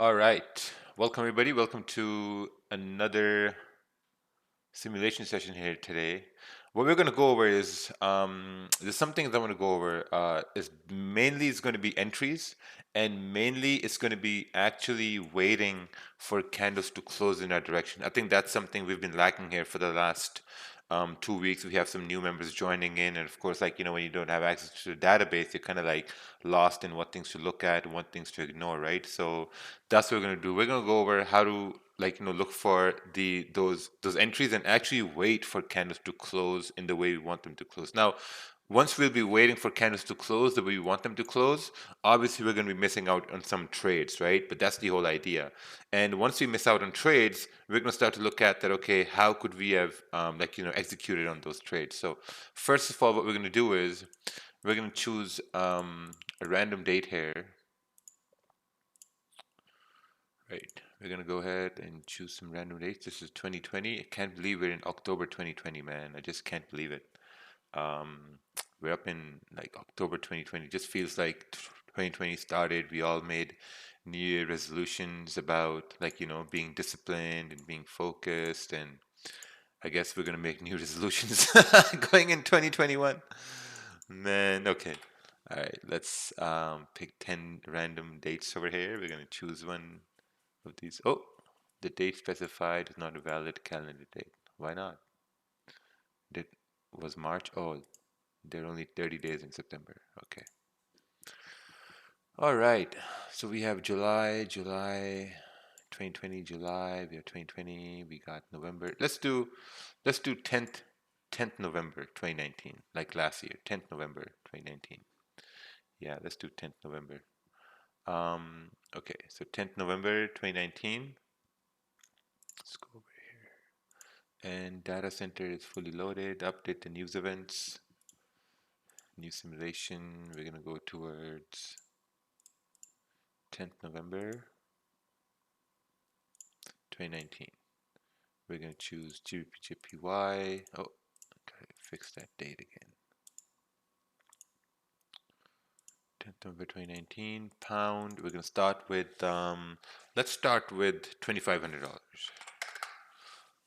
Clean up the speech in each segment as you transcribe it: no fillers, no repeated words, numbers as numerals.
All right. Welcome, everybody. Welcome to another simulation session here today. What we're going to go over is there's some things I want to go over. Is mainly it's going to be entries, and mainly it's going to be actually waiting for candles to close in our direction. I think that's something we've been lacking here for the last 2 weeks. We have some new members joining in, and of course, like when you don't have access to the database, you're kind of like lost in what things to look at and what things to ignore, right? So that's what we're going to do. We're going to go over how to look for those entries and actually wait for candles to close in the way we want them to close. Now, once we'll be waiting for candles to close the way we want them to close, obviously we're going to be missing out on some trades, right? But that's the whole idea. And once we miss out on trades, we're going to start to look at that. Okay, how could we have executed on those trades? So first of all, what we're going to do is we're going to choose a random date here. Right. We're gonna go ahead and choose some random dates. This is 2020. I can't believe we're in October 2020, man. I just can't believe it. Um, we're up in like October 2020. Just feels like 2020 started. We all made New Year resolutions about being disciplined and being focused, and I guess we're gonna make new resolutions going in 2021. Man, okay. All right, let's pick 10 random dates over here. We're gonna choose one of these. Oh, the date specified is not a valid calendar date. Why not? That was March. Oh, there are only 30 days in September. Okay. All right. So we have July 2020, July. We have 2020. We got November. Let's do 10th November 2019, like last year. 10th November 2019. Yeah, let's do 10th November. Okay, so 10th November 2019. Let's go over and data center is fully loaded. Update the news events. New simulation. We're gonna go towards 10th November 2019. We're gonna choose GBPJPY. Oh, gotta fix that date again. 10th November 2019. Pound. We're gonna start with let's start with $2,500.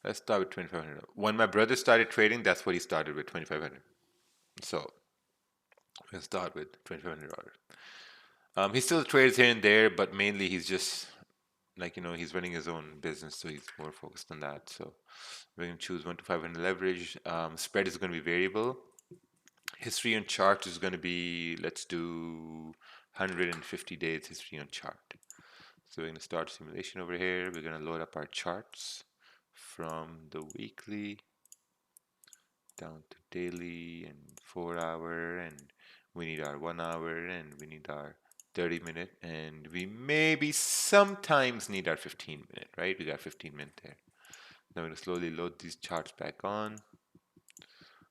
Let's start with 2,500. When my brother started trading, that's what he started with, 2,500. So we'll start with $2,500. He still trades here and there, but mainly he's just he's running his own business, so he's more focused on that. So we're gonna choose 1 to 500 leverage. Spread is gonna be variable. History on chart is gonna be, let's do 150 days history on chart. So we're gonna start simulation over here. We're gonna load up our charts from the weekly down to daily and 4 hour, and we need our 1 hour, and we need our 30 minute, and we maybe sometimes need our 15 minute, right? We got 15 minute there. Now we're going to slowly load these charts back on.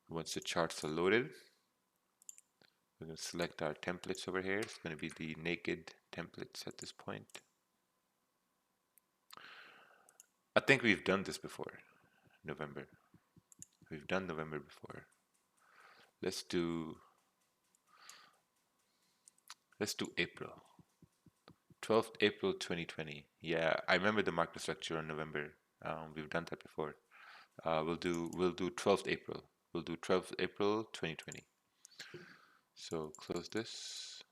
Once the charts are loaded, we're going to select our templates over here. It's going to be the naked templates at this point. I think we've done this before. November. We've done November before. Let's do April. 12th April 2020. Yeah, I remember the market structure on November. We've done that before. We'll do 12th April. We'll do 12th April 2020. So close this.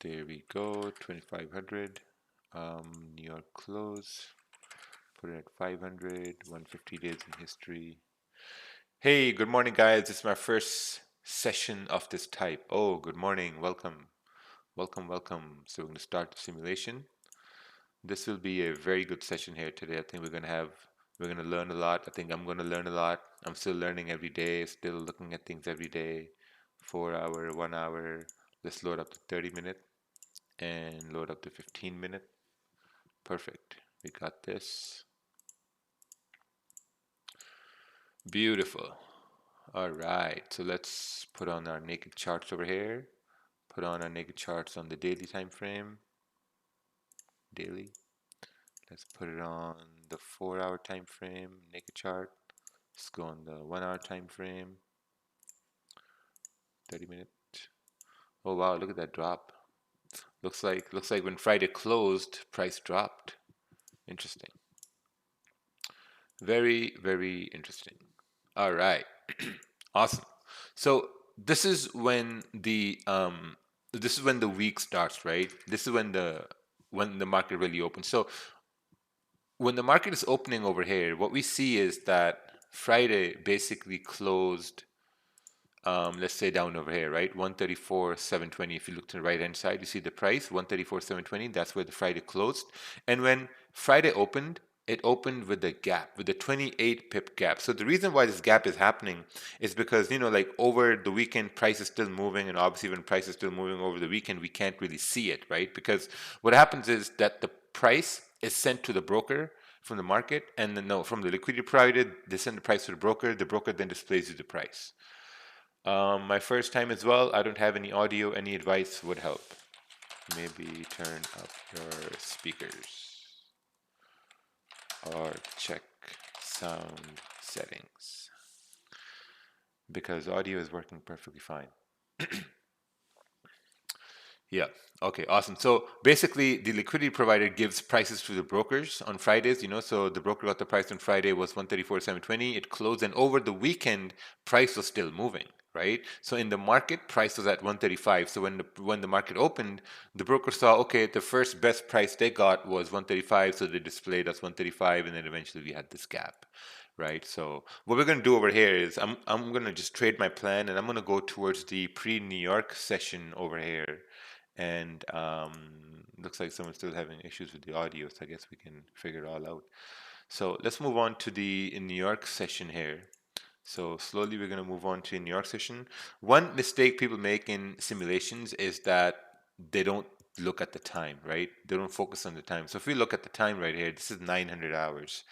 There we go. 2,500. New York close. Put it at 500. 150 days in history. Hey, good morning, guys. This is my first session of this type. Oh, good morning. Welcome. Welcome, welcome. So we're going to start the simulation. This will be a very good session here today. I think we're going to learn a lot. I think I'm going to learn a lot. I'm still learning every day, still looking at things every day. 4 hour, 1 hour. Let's load up the 30 minute and load up the 15 minute. Perfect. We got this. Beautiful. All right. So let's put on our naked charts over here. Put on our naked charts on the daily time frame. Daily. let's put it on the 4-hour time frame, naked chart. Let's go on the 1-hour time frame, 30-minute. Oh wow, look at that drop. Looks like when Friday closed, price dropped. Interesting. Very, very interesting. All right. Awesome. So this is when the week starts, right? This is when the market really opens. So when the market is opening over here, what we see is that Friday basically closed, let's say down over here, right? 134,720. If you look to the right hand side, you see the price 134,720. That's where the Friday closed. And when Friday opened, it opened with a gap, with a 28 pip gap. So the reason why this gap is happening is because, like over the weekend, price is still moving. And obviously, when price is still moving over the weekend, we can't really see it, right? Because what happens is that the price is sent to the broker from the market, and then no, from the liquidity provider, they send the price to the broker then displays you the price. My first time as well, I don't have any audio, any advice would help. Maybe turn up your speakers or check sound settings because audio is working perfectly fine. Yeah. Okay. Awesome. So basically, the liquidity provider gives prices to the brokers on Fridays. So the broker got the price on Friday was 134,720. It closed, and over the weekend, price was still moving. Right. So in the market, price was at 135. So when the market opened, the broker saw, okay, the first best price they got was 135. So they displayed us 135, and then eventually we had this gap. Right. So what we're going to do over here is I'm going to just trade my plan, and I'm going to go towards the pre-New York session over here. And looks like someone's still having issues with the audio, so I guess we can figure it all out. So let's move on to the in New York session here. So slowly we're going to move on to a New York session. One mistake people make in simulations is that they don't look at the time, right? They don't focus on the time. So if we look at the time right here, this is 900 hours.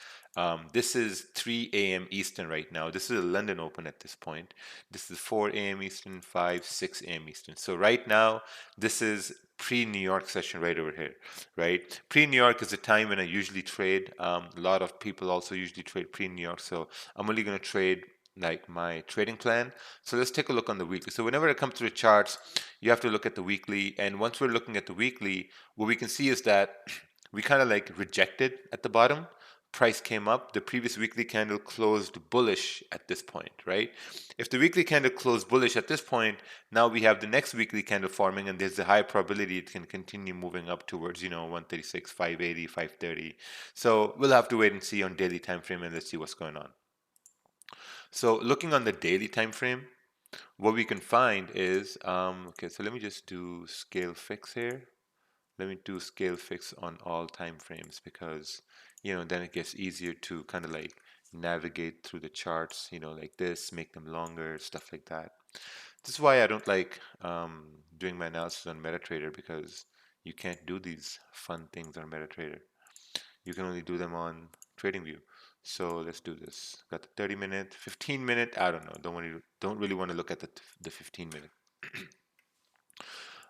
This is 3 a.m. Eastern right now. This is a London Open at this point. This is 4 a.m. Eastern, 5, 6 a.m. Eastern. So right now, this is pre-New York session right over here, right? Pre-New York is the time when I usually trade. A lot of people also usually trade pre-New York. So I'm only going to trade like my trading plan. So let's take a look on the weekly. So whenever it comes to the charts, you have to look at the weekly. And once we're looking at the weekly, what we can see is that we kind of like rejected at the bottom. Price came up. The previous weekly candle closed bullish at this point, right? If the weekly candle closed bullish at this point, now we have the next weekly candle forming, and there's a high probability it can continue moving up towards, 136, 580, 530. So we'll have to wait and see on daily time frame, and let's see what's going on. So looking on the daily time frame, what we can find is, okay, so let me just do scale fix here. Let me do scale fix on all time frames because, then it gets easier to kind of like navigate through the charts, like this, make them longer, stuff like that. This is why I don't like doing my analysis on MetaTrader because you can't do these fun things on MetaTrader. You can only do them on TradingView. So let's do this. Got the 30-minute, 15-minute. I don't know. Don't really want to look at the 15-minute.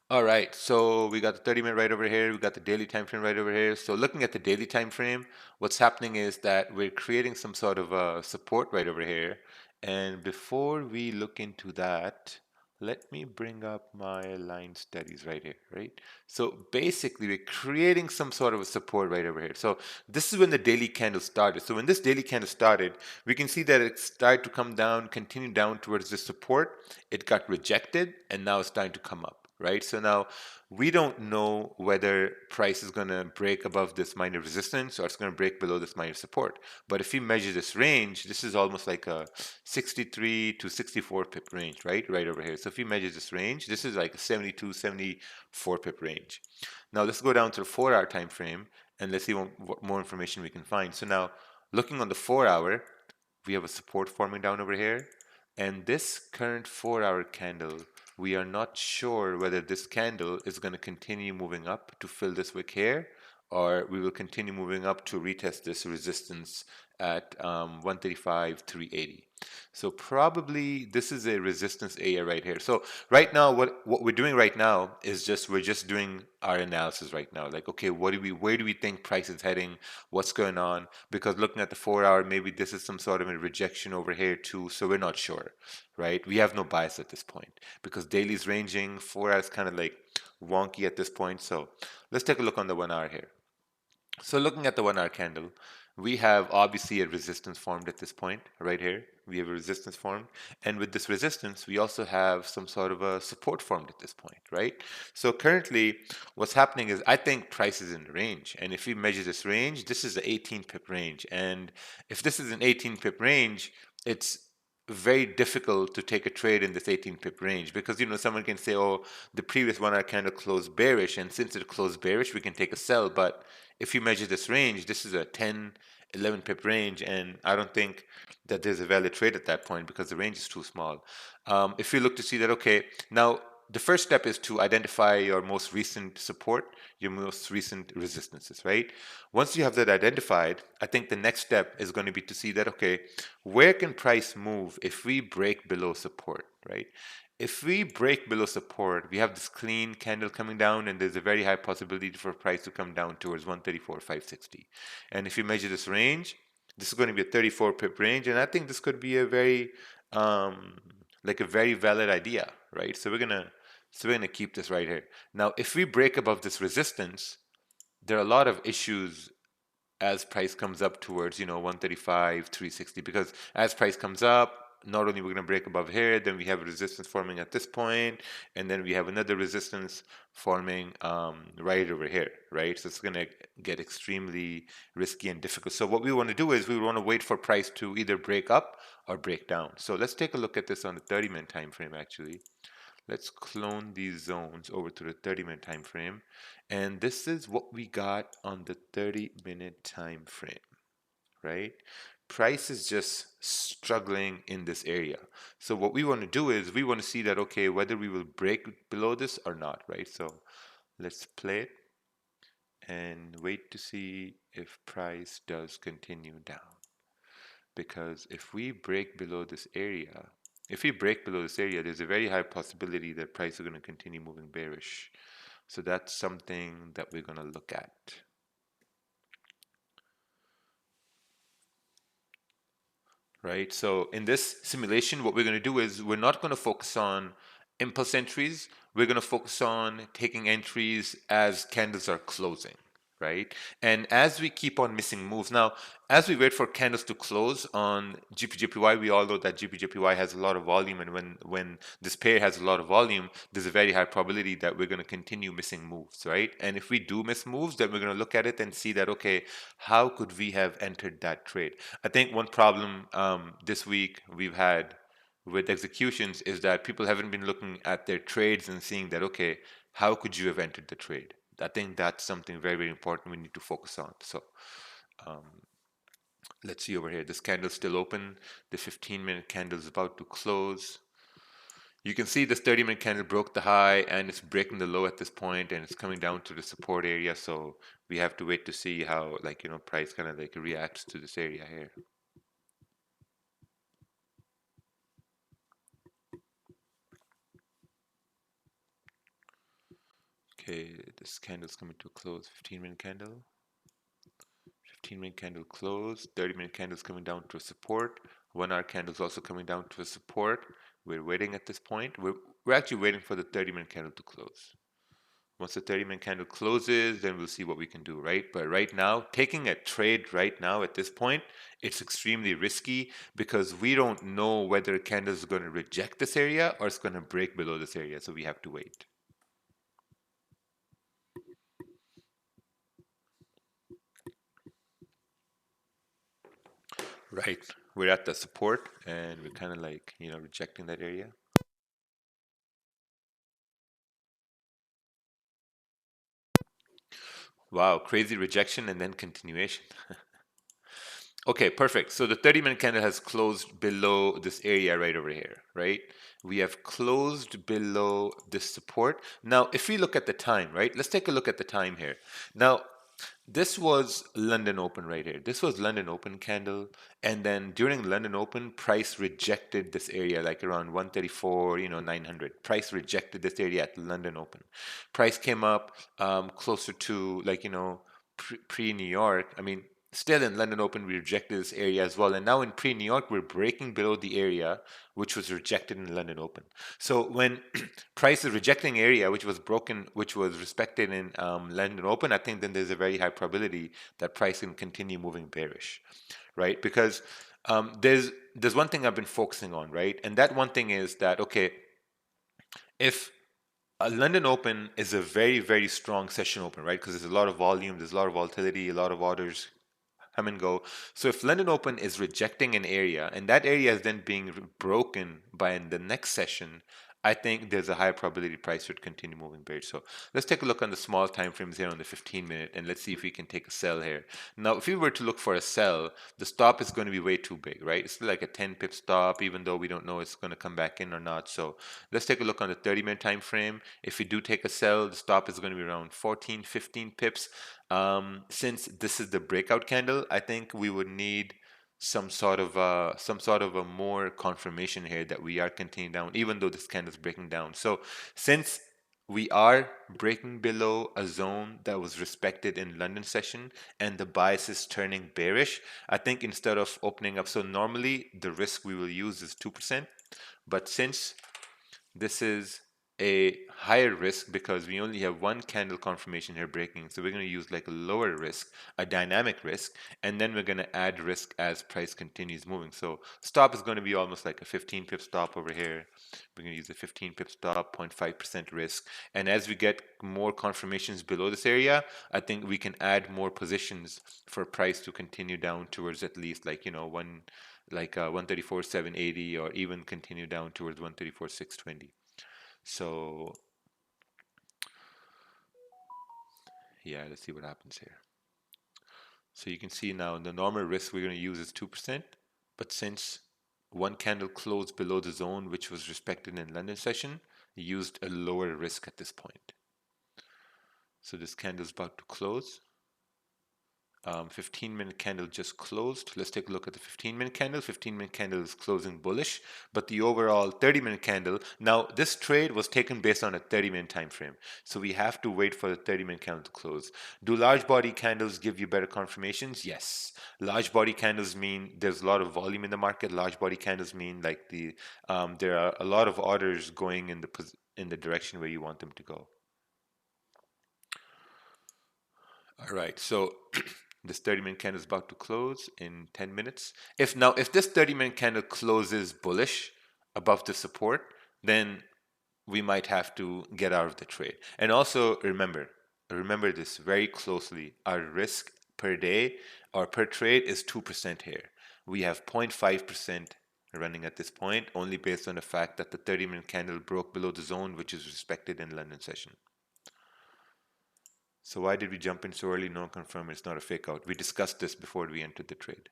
All right, so we got the 30-minute right over here. We got the daily time frame right over here. So looking at the daily time frame, what's happening is that we're creating some sort of a support right over here. And before we look into that, let me bring up my line studies right here, right? So basically, we're creating some sort of a support right over here. So this is when the daily candle started. So when this daily candle started, we can see that it started to come down, continue down towards the support. It got rejected, and now it's starting to come up. Right, so now we don't know whether price is going to break above this minor resistance or it's going to break below this minor support. But if we measure this range, this is almost like a 63 to 64 pip range, right over here. So if we measure this range, this is like a 72, 74 pip range. Now let's go down to the 4-hour time frame and let's see what more information we can find. So now looking on the 4-hour, we have a support forming down over here, and this current 4-hour candle, we are not sure whether this candle is going to continue moving up to fill this wick here, or we will continue moving up to retest this resistance at 135,380. So probably this is a resistance area right here. So right now, what we're doing right now is we're just doing our analysis right now. Like, okay, where do we think price is heading? What's going on? Because looking at the 4 hour, maybe this is some sort of a rejection over here too. So we're not sure, right? We have no bias at this point because daily's ranging, 4 hours kind of like wonky at this point. So let's take a look on the 1 hour here. So looking at the 1 hour candle, we have obviously a resistance formed at this point right here. We have a resistance formed. And with this resistance, we also have some sort of a support formed at this point, right? So currently what's happening is I think price is in the range. And if we measure this range, this is the 18 pip range. And if this is an 18 pip range, it's very difficult to take a trade in this 18 pip range because someone can say, oh, the previous 1 hour candle closed bearish, and since it closed bearish we can take a sell. But if you measure this range, this is a 10 11 pip range, and I don't think that there's a valid trade at that point because the range is too small. If you look to see that, okay, now the first step is to identify your most recent support, your most recent resistances, right? Once you have that identified, I think the next step is going to be to see that, okay, where can price move if we break below support, right? If we break below support, we have this clean candle coming down, and there's a very high possibility for price to come down towards 134,560. And if you measure this range, this is going to be a 34 pip range, and I think this could be a very like a very valid idea, right? So we're gonna keep this right here. Now, if we break above this resistance, there are a lot of issues as price comes up towards 135 360, because as price comes up, not only we're going to break above here, then we have a resistance forming at this point, and then we have another resistance forming right over here, right? So it's going to get extremely risky and difficult. So what we want to do is we want to wait for price to either break up or break down. So let's take a look at this on the 30-minute time frame. Actually, let's clone these zones over to the 30-minute time frame. And this is what we got on the 30-minute time frame, right? Price is just struggling in this area. So what we want to do is we want to see that, okay, whether we will break below this or not, right? So let's play it and wait to see if price does continue down. Because if we break below this area, there's a very high possibility that price is going to continue moving bearish. So that's something that we're going to look at. Right? So in this simulation, what we're going to do is we're not going to focus on impulse entries. We're going to focus on taking entries as candles are closing, right? And as we keep on missing moves, now, as we wait for candles to close on GPJPY, we all know that GPJPY has a lot of volume, and when this pair has a lot of volume, there's a very high probability that we're going to continue missing moves, right? And if we do miss moves, then we're going to look at it and see that, okay, how could we have entered that trade? I think one problem this week we've had with executions is that people haven't been looking at their trades and seeing that, okay, how could you have entered the trade? I think that's something very, very important we need to focus on. So let's see over here. This candle's still open. The 15-minute candle is about to close. You can see this 30-minute candle broke the high and it's breaking the low at this point, and it's coming down to the support area. So we have to wait to see how, price kind of reacts to this area here. Okay, this candle's coming to a close. 15-minute candle. 15-minute candle close. 30-minute candle's coming down to a support. 1-hour candle's also coming down to a support. We're waiting at this point. We're actually waiting for the 30-minute candle to close. Once the 30-minute candle closes, then we'll see what we can do, right? But right now, taking a trade right now at this point, it's extremely risky because we don't know whether a candle is going to reject this area or it's going to break below this area. So we have to wait. Right. We're at the support and we're kind of rejecting that area. Wow, crazy rejection and then continuation. Okay, perfect. So the 30-minute candle has closed below this area right over here, right? We have closed below this support. Now, if we look at the time, right? Let's take a look at the time here. Now, This was London Open right here. This was London Open candle. And then during London Open, price rejected this area like around 134, 900. Price rejected this area at London Open. Price came up closer to like, pre-New York. I mean, still in London Open, we rejected this area as well. And now in pre-New York, we're breaking below the area which was rejected in London Open. So when price is rejecting area which was broken, which was respected in London Open, I think then there's a very high probability that price can continue moving bearish, right? Because there's one thing I've been focusing on, right? And that one thing is that okay, if a London Open is a very, very strong session open, right? Because there's a lot of volume, there's a lot of volatility, a lot of orders come and go. So if London Open is rejecting an area and that area is then being broken by the next session, I think there's a higher probability price would continue moving bearish. So let's take a look on the small time frames here on the 15-minute and let's see if we can take a sell here. Now, if we were to look for a sell, the stop is going to be way too big, right? It's like a 10 pip stop, even though we don't know it's going to come back in or not. So let's take a look on the 30-minute time frame. If we do take a sell, the stop is going to be around 14, 15 pips. Since this is the breakout candle, I think we would need some sort of a more confirmation here that we are continuing down, even though this candle is breaking down. So since we are breaking below a zone that was respected in London session and the bias is turning bearish, I think instead of opening up, so normally the risk we will use is 2%, but since this is a higher risk because we only have one candle confirmation here breaking, so we're going to use like a lower risk, a dynamic risk, and then we're going to add risk as price continues moving. So stop is going to be almost like a 15 pip stop over here. We're going to use a 15 pip stop, 0.5% risk, and as we get more confirmations below this area, I think we can add more positions for price to continue down towards at least like 134,780 or even continue down towards 134,620. So yeah, let's see what happens here. So you can see now the normal risk we're going to use is 2%, but since one candle closed below the zone which was respected in London session, used a lower risk at this point. So this candle is about to close. 15-minute candle just closed. Let's take a look at the 15-minute candle. 15-minute candle is closing bullish, but the overall 30-minute candle, now this trade was taken based on a 30-minute time frame. So we have to wait for the 30-minute candle to close. Do large body candles give you better confirmations? Yes. Large body candles mean there's a lot of volume in the market. Large body candles mean like there are a lot of orders going in the direction where you want them to go. All right, so this 30-minute candle is about to close in 10 minutes. If this 30-minute candle closes bullish above the support, then we might have to get out of the trade. And also remember this very closely. Our risk per day or per trade is 2% here. We have 0.5% running at this point, only based on the fact that the 30-minute candle broke below the zone, which is respected in London session. So why did we jump in so early? No confirm, it's not a fake out. We discussed this before we entered the trade.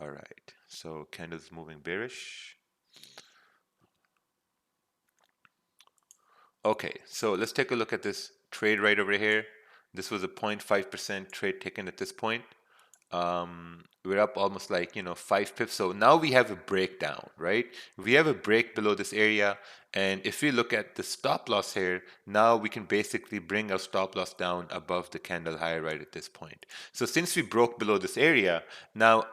All right, so candles moving bearish. Okay, so let's take a look at this trade right over here. This was a 0.5% trade taken at this point. We're up almost like 5 pips. So now we have a breakdown, right? We have a break below this area, and if we look at the stop loss here, now we can basically bring our stop loss down above the candle high right at this point. So since we broke below this area, now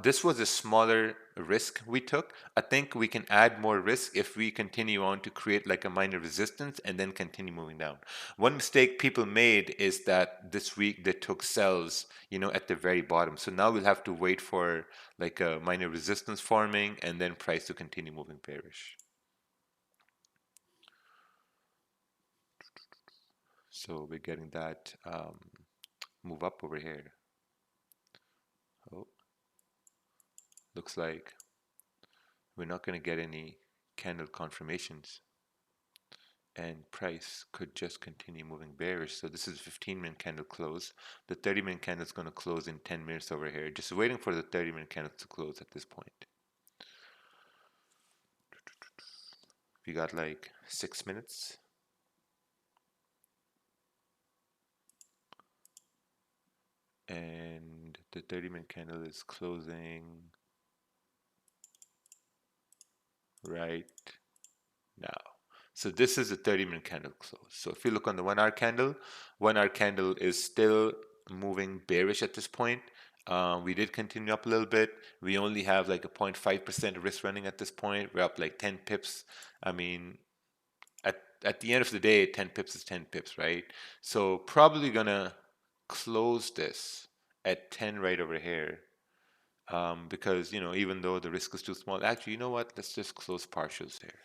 this was a smaller risk we took. I think we can add more risk if we continue on to create like a minor resistance and then continue moving down. One mistake people made is that this week they took sells, at the very bottom. So now we'll have to wait for like a minor resistance forming and then price to continue moving bearish. So we're getting that move up over here. Oh, looks like we're not going to get any candle confirmations, and price could just continue moving bearish. So this is 15-minute candle close. The 30-minute candle is going to close in 10 minutes over here. Just waiting for the 30-minute candle to close at this point. We got like 6 minutes. and the 30-minute candle is closing right now. So this is a 30-minute candle close. So if you look on the 1 hour candle, 1 hour candle is still moving bearish at this point. We did continue up a little bit. We only have like a 0.5% risk running at this point. We're up like 10 pips. I mean, at the end of the day, 10 pips is 10 pips, right? So probably gonna close this at 10 right over here. Because even though the risk is too small, actually, you know what? Let's just close partials there.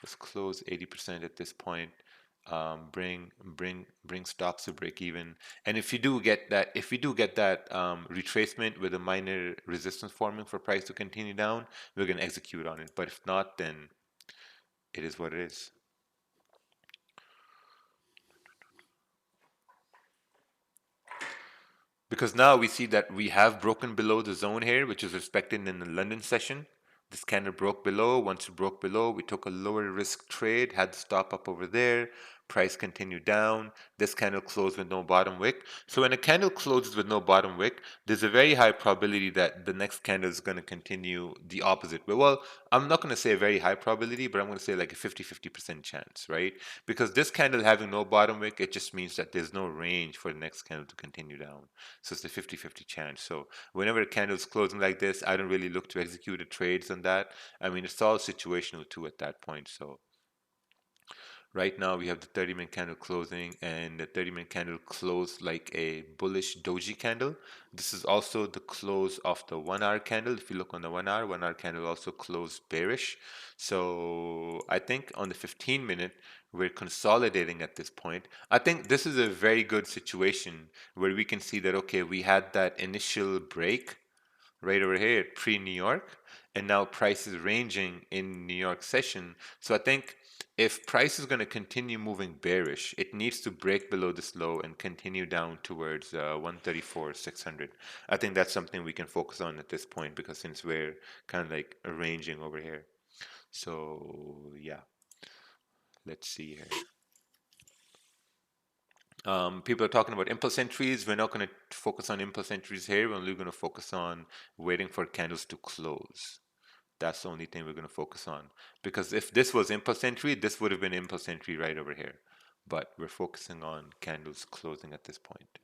Let's close 80% at this point. Bring stops to break even. And if you do get that, retracement with a minor resistance forming for price to continue down, we're gonna execute on it. But if not, then it is what it is. Because now we see that we have broken below the zone here, which is respected in the London session. This candle broke below. Once it broke below, we took a lower risk trade, had the stop up over there. Price continued down. This candle closed with no bottom wick. So when a candle closes with no bottom wick, there's a very high probability that the next candle is going to continue the opposite way. Well, I'm not going to say a very high probability, but I'm going to say like a 50% chance, right? Because this candle having no bottom wick, it just means that there's no range for the next candle to continue down. So it's a 50-50 chance. So whenever a candle is closing like this, I don't really look to execute the trades on that. I mean, it's all situational too at that point. So right now we have the 30-minute candle closing, and the 30-minute candle closed like a bullish doji candle. This is also the close of the 1 hour candle. If you look on the 1 hour candle also closed bearish. So I think on the 15-minute, we're consolidating at this point. I think this is a very good situation where we can see that, okay, we had that initial break right over here pre-New York, and now price is ranging in New York session. So I think if price is going to continue moving bearish, it needs to break below this low and continue down towards 134,600. I think that's something we can focus on at this point, because since we're kind of like arranging over here. So yeah, let's see here. People are talking about impulse entries. We're not going to focus on impulse entries here. We're only going to focus on waiting for candles to close. That's the only thing we're going to focus on. Because if this was impulse entry, this would have been impulse entry right over here. But we're focusing on candles closing at this point.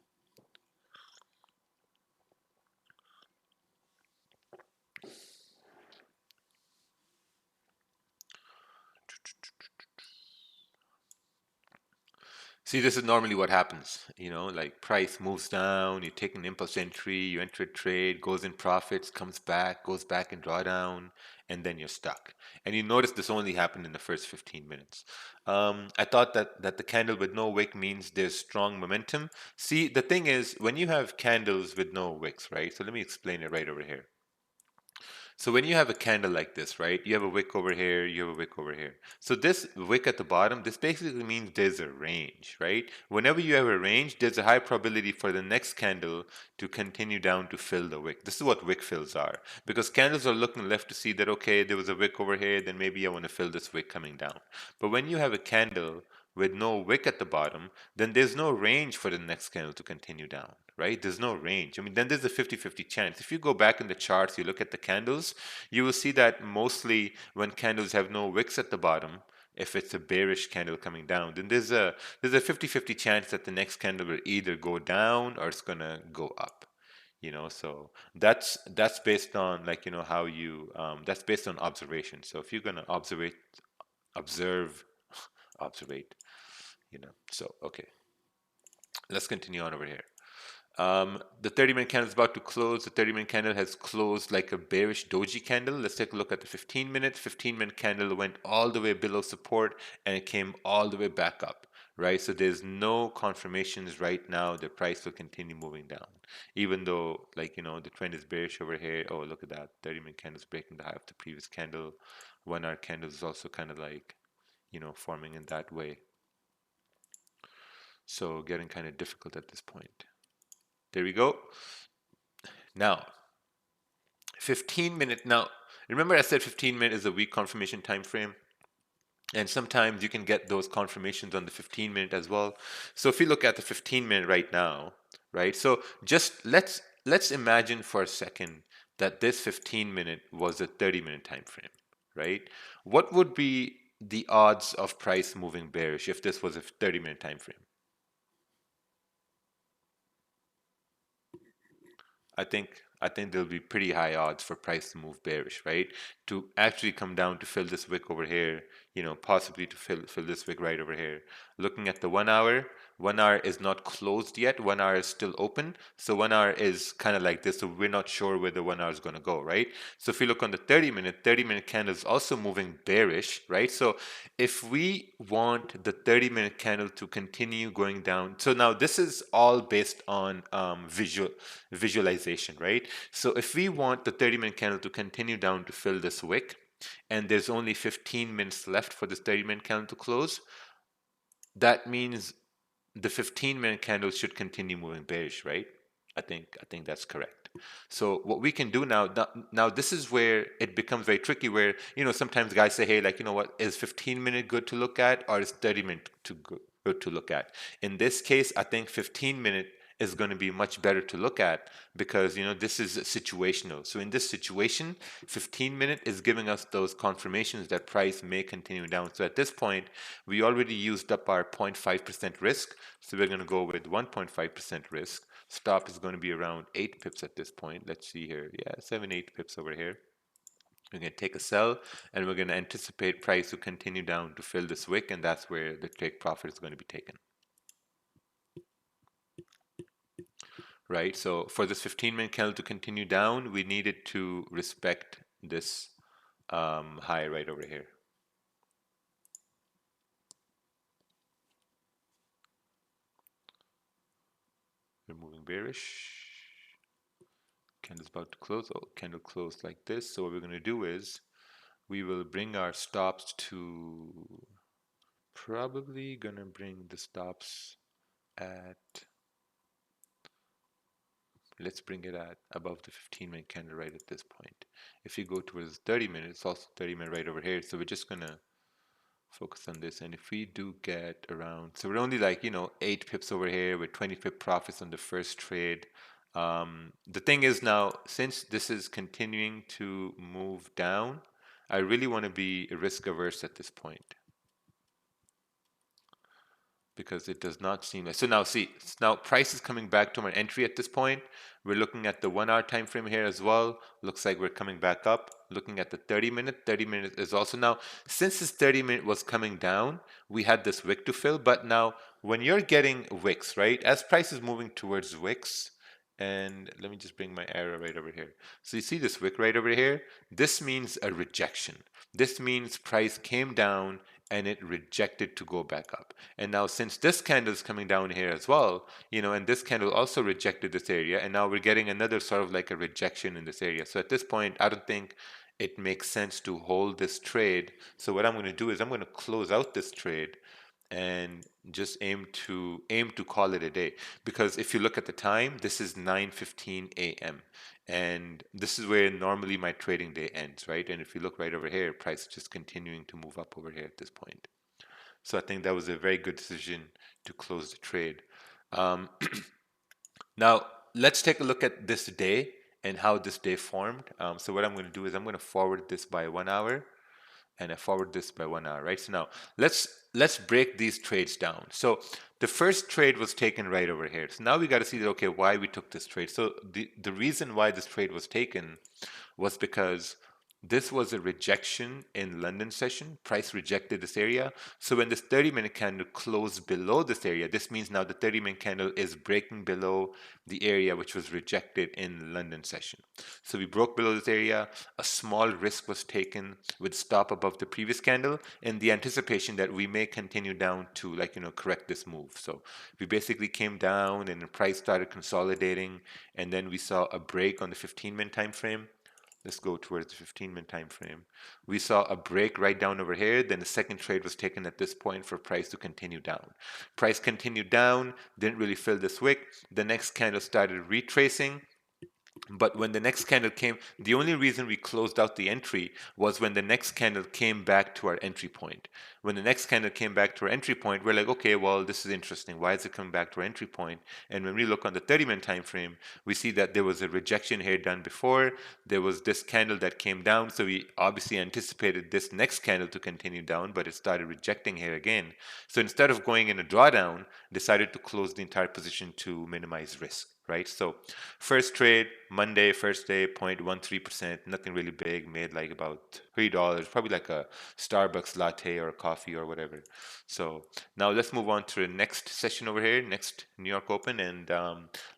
See, this is normally what happens. Like price moves down, you take an impulse entry, you enter a trade, goes in profits, comes back, goes back in drawdown, and then you're stuck. And you notice this only happened in the first 15 minutes. I thought that the candle with no wick means there's strong momentum. See, the thing is, when you have candles with no wicks, right? So let me explain it right over here. So when you have a candle like this, right, you have a wick over here, you have a wick over here. So this wick at the bottom, this basically means there's a range, right? Whenever you have a range, there's a high probability for the next candle to continue down to fill the wick. This is what wick fills are. Because candles are looking left to see that, okay, there was a wick over here, then maybe I want to fill this wick coming down. But when you have a candle with no wick at the bottom, then there's no range for the next candle to continue down, right? There's no range. I mean, then there's a 50-50 chance. If you go back in the charts, you look at the candles, you will see that mostly when candles have no wicks at the bottom, if it's a bearish candle coming down, then there's a 50-50 chance that the next candle will either go down or it's gonna go up. So that's based on, like, how you that's based on observation. So if you're gonna observe observate, so okay, let's continue on over here. The 30-minute candle is about to close. The 30-minute candle has closed like a bearish doji candle. Let's take a look at the 15-minute. 15-minute candle went all the way below support and it came all the way back up, right? So there's no confirmations right now the price will continue moving down, even though, like, the trend is bearish over here. Oh, look at that. 30-minute candle is breaking the high of the previous candle. 1 hour candle is also kind of like, forming in that way. So getting kind of difficult at this point. There we go. Now, 15-minute. Now, remember I said 15-minute is a weak confirmation time frame? And sometimes you can get those confirmations on the 15-minute as well. So if you look at the 15-minute right now, right? So just let's imagine for a second that this 15-minute was a 30-minute time frame, right? What would be the odds of price moving bearish if this was a 30-minute time frame? I think I think there'll be pretty high odds for price to move bearish, right? To actually come down to fill this wick over here, possibly to fill this wick right over here. Looking at the 1 hour, 1 hour is not closed yet. 1 hour is still open. So 1 hour is kind of like this. So we're not sure where the 1 hour is going to go, right? So if you look on the 30-minute candle is also moving bearish, right? So if we want the 30-minute candle to continue going down, so now this is all based on visualization, right? So if we want the 30-minute candle to continue down to fill this wick, and there's only 15 minutes left for this 30-minute candle to close, that means the 15-minute candle should continue moving bearish, right? I think that's correct. So what we can do now this is where it becomes very tricky, where sometimes guys say, hey, like, what is 15-minute good to look at, or is 30-minute good to look at? In this case, I think 15-minute is going to be much better to look at, because this is situational. So in this situation, 15-minute is giving us those confirmations that price may continue down. So at this point, we already used up our 0.5% risk, so we're going to go with 1.5% risk. Stop is going to be around 8 pips at this point. Let's see here. Yeah, 7, 8 pips over here. We're going to take a sell, and we're going to anticipate price to continue down to fill this wick, and that's where the take profit is going to be taken. Right? So for this 15-minute candle to continue down, we needed to respect this high right over here. We're moving bearish. Candle's about to close. Oh, candle closed like this. So what we're going to do is we will bring our stops to, probably going to bring the stops at, let's bring it at above the 15-minute candle right at this point. If you go towards 30 minutes, it's also 30-minute right over here. So we're just going to focus on this. And if we do get around, so we're only like 8 pips over here with 20 pip profits on the first trade. The thing is, now since this is continuing to move down, I really want to be risk averse at this point, because it does not seem like, so now see, now price is coming back to my entry at this point. We're looking at the 1 hour time frame here as well. Looks like we're coming back up. Looking at the 30-minute is also, now since this 30-minute was coming down, we had this wick to fill. But now when you're getting wicks, right, as price is moving towards wicks, and let me just bring my arrow right over here. So you see this wick right over here? This means a rejection. This means price came down and it rejected to go back up. And now since this candle is coming down here as well, and this candle also rejected this area, and now we're getting another sort of like a rejection in this area. So at this point, I don't think it makes sense to hold this trade. So what I'm going to do is I'm going to close out this trade and just aim to call it a day, because if you look at the time, this is 9:15 a.m. and this is where normally my trading day ends, right? And if you look right over here, price is just continuing to move up over here at this point. So I think that was a very good decision to close the trade. Now let's take a look at this day and how this day formed. So what I'm going to do is I'm going to forward this by 1 hour, and I forward this by 1 hour, right? So now let's break these trades down. So the first trade was taken right over here. So now we got to see that, okay, why we took this trade. So the reason why this trade was taken was because this was a rejection in London session. Price rejected this area. So when this 30-minute candle closed below this area, this means now the 30-minute candle is breaking below the area which was rejected in London session. So we broke below this area. A small risk was taken with stop above the previous candle in the anticipation that we may continue down to correct this move. So we basically came down and the price started consolidating, and then we saw a break on the 15-minute time frame. Let's go towards the 15-minute time frame. We saw a break right down over here. Then the second trade was taken at this point for price to continue down. Price continued down, didn't really fill this wick. The next candle started retracing. But when the next candle came, the only reason we closed out the entry was when the next candle came back to our entry point. When the next candle came back to our entry point, we're like, okay, well, this is interesting. Why is it coming back to our entry point? And when we look on the 30-minute time frame, we see that there was a rejection here done before. There was this candle that came down. So we obviously anticipated this next candle to continue down, but it started rejecting here again. So instead of going in a drawdown, decided to close the entire position to minimize risk, right? So first trade, Monday, first day, 0.13%, nothing really big, made like about $3, probably like a Starbucks latte or a coffee or whatever. So now let's move on to the next session over here, next New York Open, and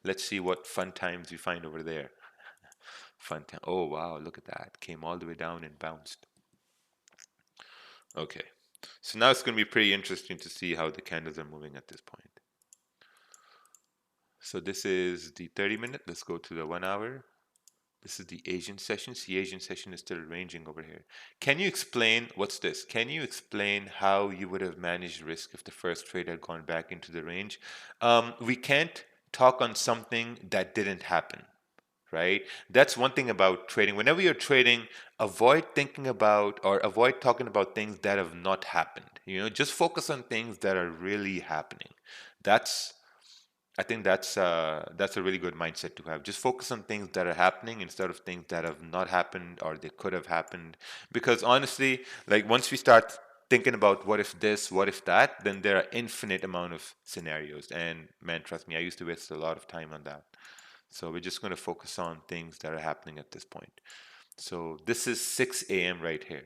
let's see what fun times we find over there. Fun time. Oh, wow, look at that. Came all the way down and bounced. Okay. So now it's going to be pretty interesting to see how the candles are moving at this point. So this is the 30-minute. Let's go to the 1 hour. This is the Asian session. See, Asian session is still ranging over here. Can you explain, what's this? Can you explain how you would have managed risk if the first trade had gone back into the range? We can't talk on something that didn't happen, right? That's one thing about trading. Whenever you're trading, avoid thinking about or avoid talking about things that have not happened. Just focus on things that are really happening. That's I think that's a really good mindset to have. Just focus on things that are happening instead of things that have not happened or they could have happened. Because honestly, like once we start thinking about what if this, what if that, then there are infinite amount of scenarios. And man, trust me, I used to waste a lot of time on that. So we're just going to focus on things that are happening at this point. So this is 6 a.m. right here.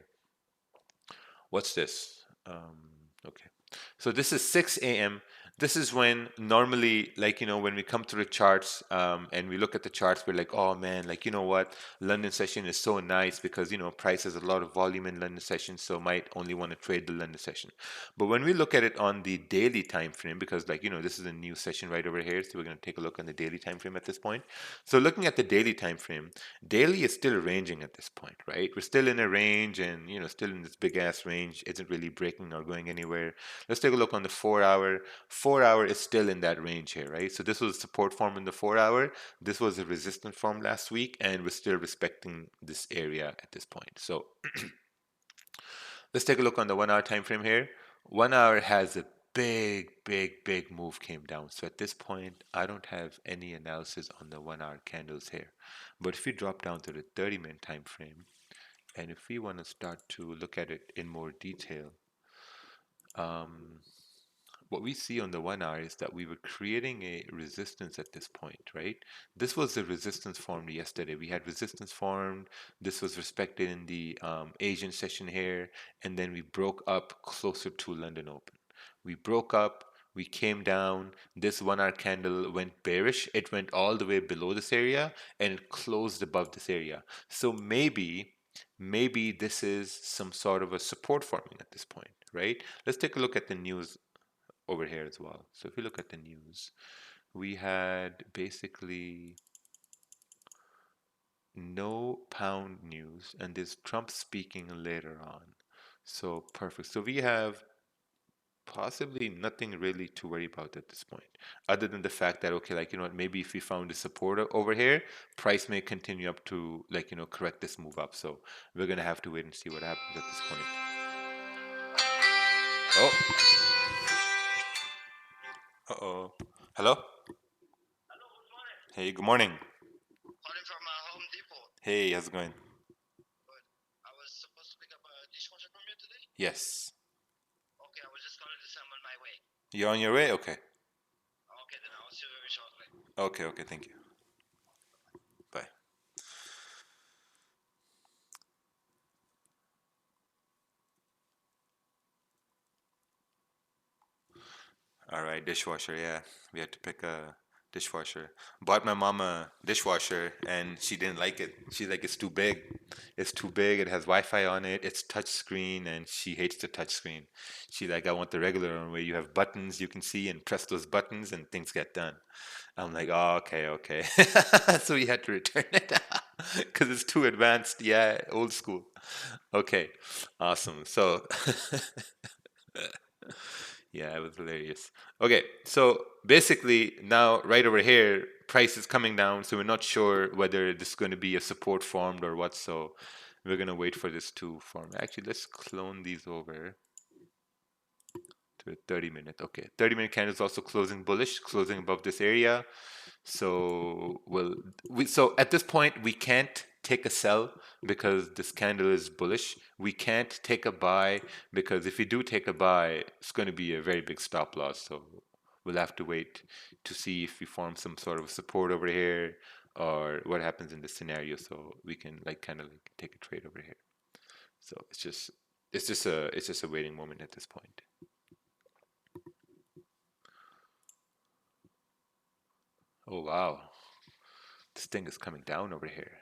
What's this? Okay. So this is 6 a.m. This is when normally, like, when we come to the charts and we look at the charts, we're like, oh man, like, you know what? London session is so nice because, price has a lot of volume in London session, so might only want to trade the London session. But when we look at it on the daily time frame, because like, this is a new session right over here, so we're going to take a look on the daily time frame at this point. So looking at the daily time frame, daily is still ranging at this point, right? We're still in a range and, still in this big ass range, isn't really breaking or going anywhere. Let's take a look on the 4 hour. 4 hour is still in that range here, right? So this was a support form in the 4 hour. This was a resistance form last week, and we're still respecting this area at this point. So let's take a look on the 1 hour time frame here. 1 hour has a big move came down. So at this point, I don't have any analysis on the 1 hour candles here. But if we drop down to the 30-minute time frame, and if we want to start to look at it in more detail, what we see on the 1 hour is that we were creating a resistance at this point, right? This was the resistance formed yesterday. We had resistance formed. This was respected in the Asian session here, and then we broke up closer to London Open. We broke up. We came down. This 1 hour candle went bearish. It went all the way below this area and it closed above this area. So maybe this is some sort of a support forming at this point, right? Let's take a look at the news over here as well. So if we look at the news, we had basically no pound news, and there's Trump speaking later on. So perfect. So we have possibly nothing really to worry about at this point, other than the fact that, okay, like, what, maybe if we found a support over here, price may continue up to, like, correct this move up. So we're gonna have to wait and see what happens at this point. Oh, uh-oh. Hello? Hey, good morning. Calling from Home Depot. Hey, how's it going? Good. I was supposed to pick up a dishwasher from you today? Yes. Okay, I was just calling to say I'm on my way. You're on your way? Okay. Okay, then I'll see you very shortly. Okay, thank you. Bye. All right, dishwasher. Yeah, we had to pick a dishwasher. Bought my mom a dishwasher, and she didn't like it. She's like, it's too big. It's too big. It has Wi-Fi on it. It's touch screen, and she hates the touch screen. She like, I want the regular one where you have buttons you can see and press those buttons and things get done. I'm like, oh, okay. So we had to return it because it's too advanced. Yeah, old school. Okay, awesome. So yeah, it was hilarious. Okay, so basically now right over here, price is coming down, so we're not sure whether this is going to be a support formed or what. So we're going to wait for this to form. Actually, let's clone these over to a 30-minute. Okay, 30-minute candle is also closing bullish, closing above this area. So so at this point we can't take a sell because this candle is bullish. We can't take a buy because if we do take a buy, it's going to be a very big stop loss. So we'll have to wait to see if we form some sort of support over here or what happens in this scenario. So we can like kind of like take a trade over here. So it's just a waiting moment at this point. Oh wow. This thing is coming down over here.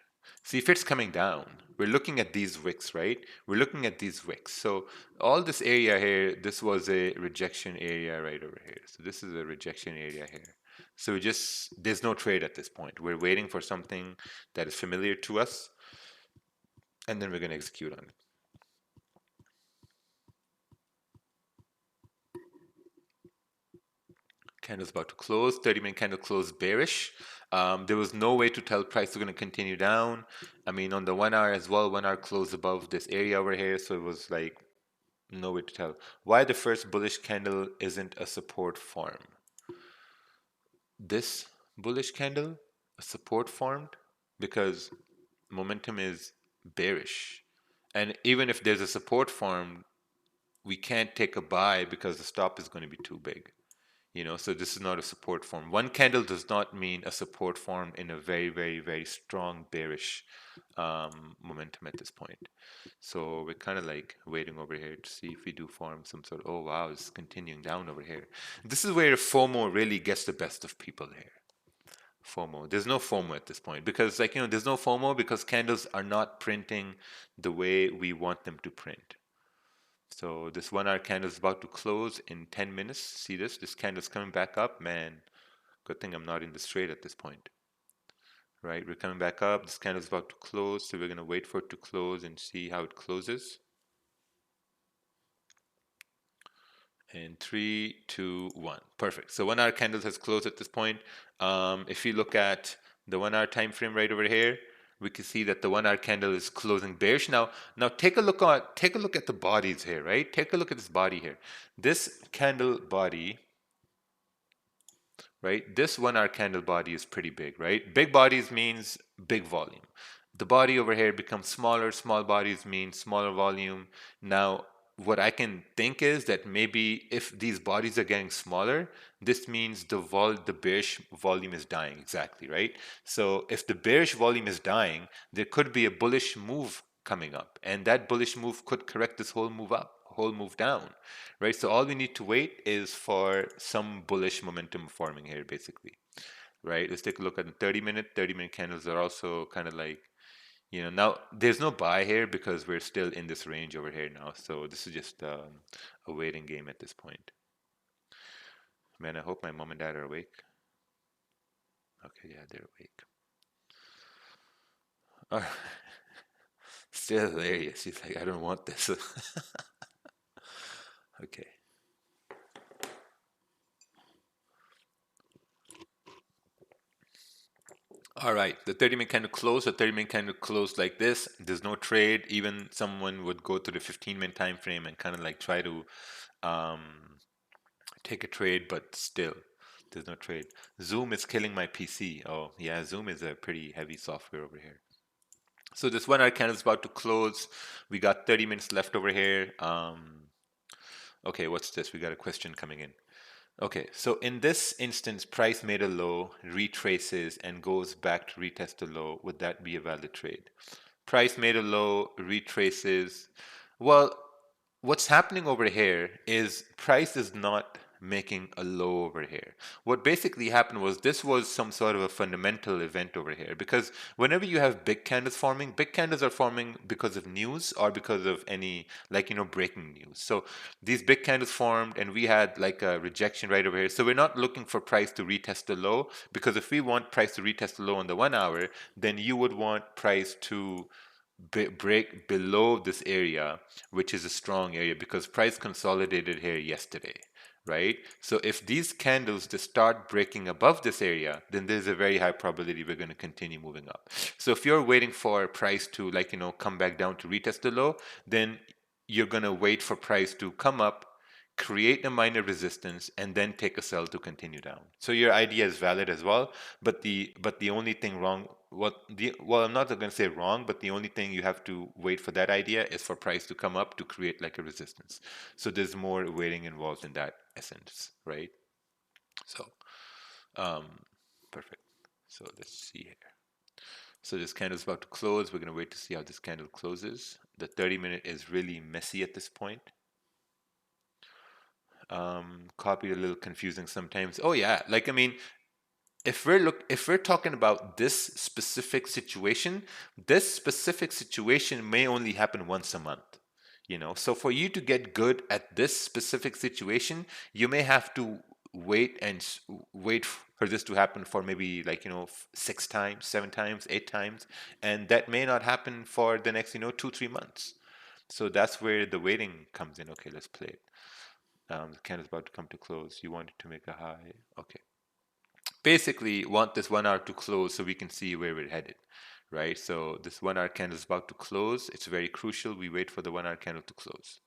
See, if it's coming down, we're looking at these wicks, right? We're looking at these wicks. So all this area here, this was a rejection area right over here. So this is a rejection area here. So there's no trade at this point. We're waiting for something that is familiar to us, and then we're going to execute on it. Candle's about to close. 30-minute candle closed bearish. There was no way to tell price is going to continue down. I mean, on the 1 hour as well, 1 hour closed above this area over here. So it was like no way to tell. Why the first bullish candle isn't a support form? This bullish candle, a support formed because momentum is bearish. And even if there's a support formed, we can't take a buy because the stop is going to be too big. So this is not a support form. One candle does not mean a support form in a very, very, very strong bearish momentum at this point. So we're kind of like waiting over here to see if we do form some sort of, oh wow, it's continuing down over here. This is where FOMO really gets the best of people here. FOMO. There's no FOMO at this point because there's no FOMO because candles are not printing the way we want them to print. So this 1 hour candle is about to close in 10 minutes. See this? This candle is coming back up. Man, good thing I'm not in this trade at this point. Right, we're coming back up. This candle is about to close, so we're going to wait for it to close and see how it closes. In 3, 2, 1. Perfect. So 1 hour candle has closed at this point. If you look at the 1 hour time frame right over here, we can see that the 1 hour candle is closing bearish. Now take a look at the bodies here, right? Take a look at this body here. This candle body, right? This 1 hour candle body is pretty big, right? Big bodies means big volume. The body over here becomes smaller. Small bodies mean smaller volume. Now, what I can think is that maybe if these bodies are getting smaller, this means the bearish volume is dying. Exactly, right? So if the bearish volume is dying, there could be a bullish move coming up, and that bullish move could correct this whole move up, whole move down, right? So all we need to wait is for some bullish momentum forming here, basically, right? Let's take a look at the 30-minute. 30-minute candles are also kind of like, now there's no buy here because we're still in this range over here now. So this is just a waiting game at this point. Man, I hope my mom and dad are awake. Okay, yeah, they're awake. Still hilarious. She's like, I don't want this. Okay. All right, the 30-minute candle closed. The 30-minute candle closed like this. There's no trade. Even someone would go to the 15-minute time frame and kind of like try to um, take a trade, but still, there's no trade. Zoom is killing my PC. Oh, yeah, Zoom is a pretty heavy software over here. So this 1 hour candle is about to close. We got 30 minutes left over here. Okay, what's this? We got a question coming in. Okay, so in this instance, price made a low, retraces, and goes back to retest the low. Would that be a valid trade? Price made a low, retraces. Well, what's happening over here is price is not making a low over here. What basically happened was this was some sort of a fundamental event over here, because whenever you have big candles forming, big candles are forming because of news or because of any, like, breaking news. So these big candles formed and we had like a rejection right over here. So we're not looking for price to retest the low, because if we want price to retest the low on the 1 hour, then you would want price to break below this area, which is a strong area, because price consolidated here yesterday, right? So if these candles just start breaking above this area, then there's a very high probability we're going to continue moving up. So if you're waiting for price to, like, come back down to retest the low, then you're going to wait for price to come up, create a minor resistance, and then take a sell to continue down. So your idea is valid as well, but the only thing wrong, well, I'm not going to say wrong, but the only thing you have to wait for that idea is for price to come up to create like a resistance. So there's more waiting involved in that essence, right? So um perfect. So let's see here. So this candle is about to close. We're going to wait to see how this candle closes. The 30-minute is really messy at this point. Copied a little confusing sometimes. Oh yeah, like, I mean, if we're talking about this specific situation may only happen once a month. So for you to get good at this specific situation, you may have to wait for this to happen for maybe, like, 6 times, 7 times, 8 times, and that may not happen for the next 2-3 months. So that's where the waiting comes in. Okay, let's play it. The candle's about to come to close. You want it to make a high. Okay. Basically, want this 1 hour to close so we can see where we're headed, right? So this 1 hour candle is about to close. It's very crucial. We wait for the 1 hour candle to close.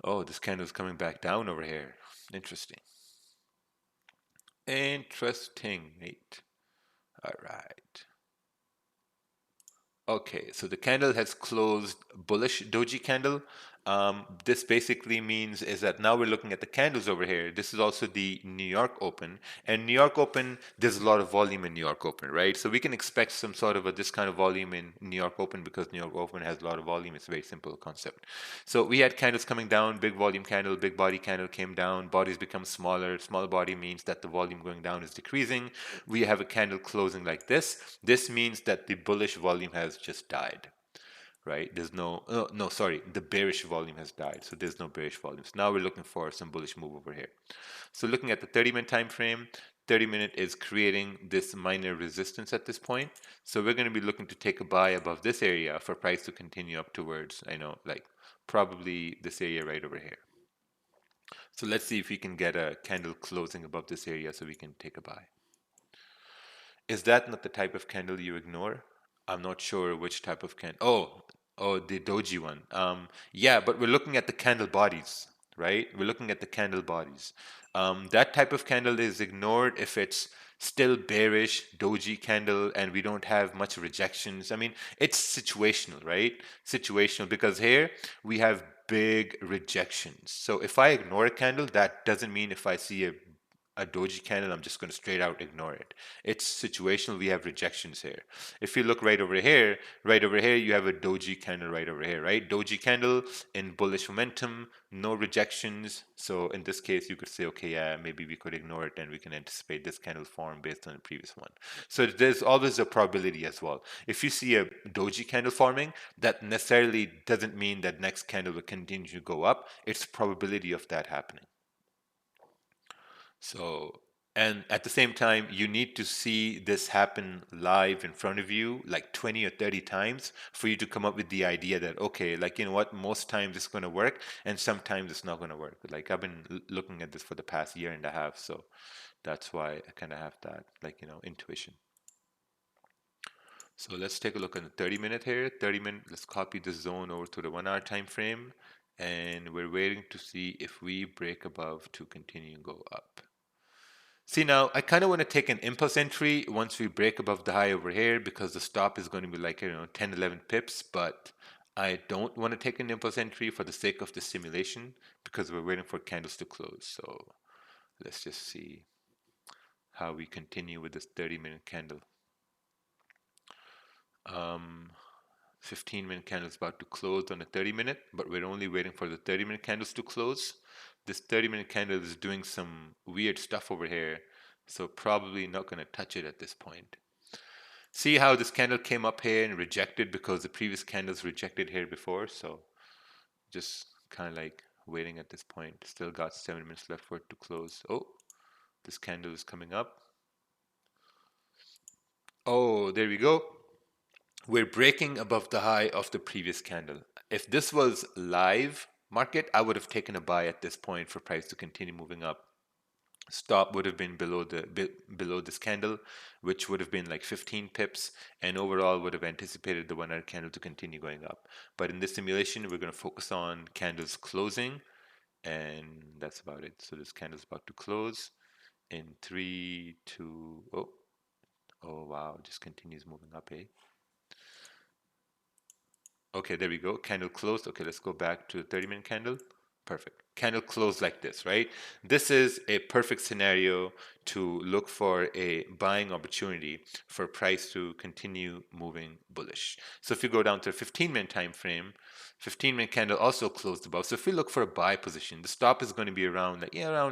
Oh, this candle is coming back down over here. Interesting. Interesting, mate. All right. Okay, so the candle has closed bullish doji candle. This basically means is that now we're looking at the candles over here. This is also the New York Open, and New York Open, there's a lot of volume in New York Open, right? So we can expect some sort of this kind of volume in New York Open because New York Open has a lot of volume. It's a very simple concept. So we had candles coming down, big volume candle, big body candle came down, bodies become smaller. Small body means that the volume going down is decreasing. We have a candle closing like this. This means that the bullish volume has just died, right? There's no, no, sorry, the bearish volume has died. So there's no bearish volumes. Now we're looking for some bullish move over here. So looking at the 30-minute time frame, 30-minute is creating this minor resistance at this point. So we're going to be looking to take a buy above this area for price to continue up towards, like probably this area right over here. So let's see if we can get a candle closing above this area so we can take a buy. Is that not the type of candle you ignore? I'm not sure which type of candle. Oh, the doji one. Yeah, but we're looking at the candle bodies, right? We're looking at the candle bodies. That type of candle is ignored if it's still bearish doji candle and we don't have much rejections. I mean, it's situational, right? Situational, because here we have big rejections. So if I ignore a candle, that doesn't mean if I see a doji candle, I'm just going to straight out ignore it. It's situational. We have rejections here. If you look right over here, you have a doji candle right over here, right? Doji candle in bullish momentum, no rejections. So in this case, you could say, okay, yeah, maybe we could ignore it and we can anticipate this candle form based on the previous one. So there's always a probability as well. If you see a doji candle forming, that necessarily doesn't mean that next candle will continue to go up. It's probability of that happening. So, and at the same time, you need to see this happen live in front of you like 20 or 30 times for you to come up with the idea that, okay, like, you know what, most times it's going to work and sometimes it's not going to work. Like, I've been looking at this for the past year and a half. So that's why I kind of have that, like, intuition. So let's take a look at the 30-minute here. 30-minute, let's copy the zone over to the 1 hour time frame. And we're waiting to see if we break above to continue and go up. See, now I kind of want to take an impulse entry once we break above the high over here because the stop is going to be like, 10, 11 pips, but I don't want to take an impulse entry for the sake of the simulation because we're waiting for candles to close. So let's just see how we continue with this 30-minute candle. 15-minute candle is about to close on the 30-minute, but we're only waiting for the 30-minute candles to close. This 30-minute candle is doing some weird stuff over here, so probably not going to touch it at this point. See how this candle came up here and rejected because the previous candles rejected here before, so just kind of like waiting at this point. Still got 7 minutes left for it to close. Oh, this candle is coming up. Oh, there we go. We're breaking above the high of the previous candle. If this was live market, I would have taken a buy at this point for price to continue moving up. Stop would have been below this candle, which would have been like 15 pips, and overall would have anticipated the 1 hour candle to continue going up. But in this simulation, we're going to focus on candles closing, and that's about it. So this candle is about to close in 3, 2, oh wow, just continues moving up, eh? Okay, there we go. Candle closed. Okay, let's go back to the 30-minute candle. Perfect. Candle closed like this, right? This is a perfect scenario to look for a buying opportunity for price to continue moving bullish. So if you go down to a 15-minute time frame, 15-minute candle also closed above. So if we look for a buy position, the stop is going to be around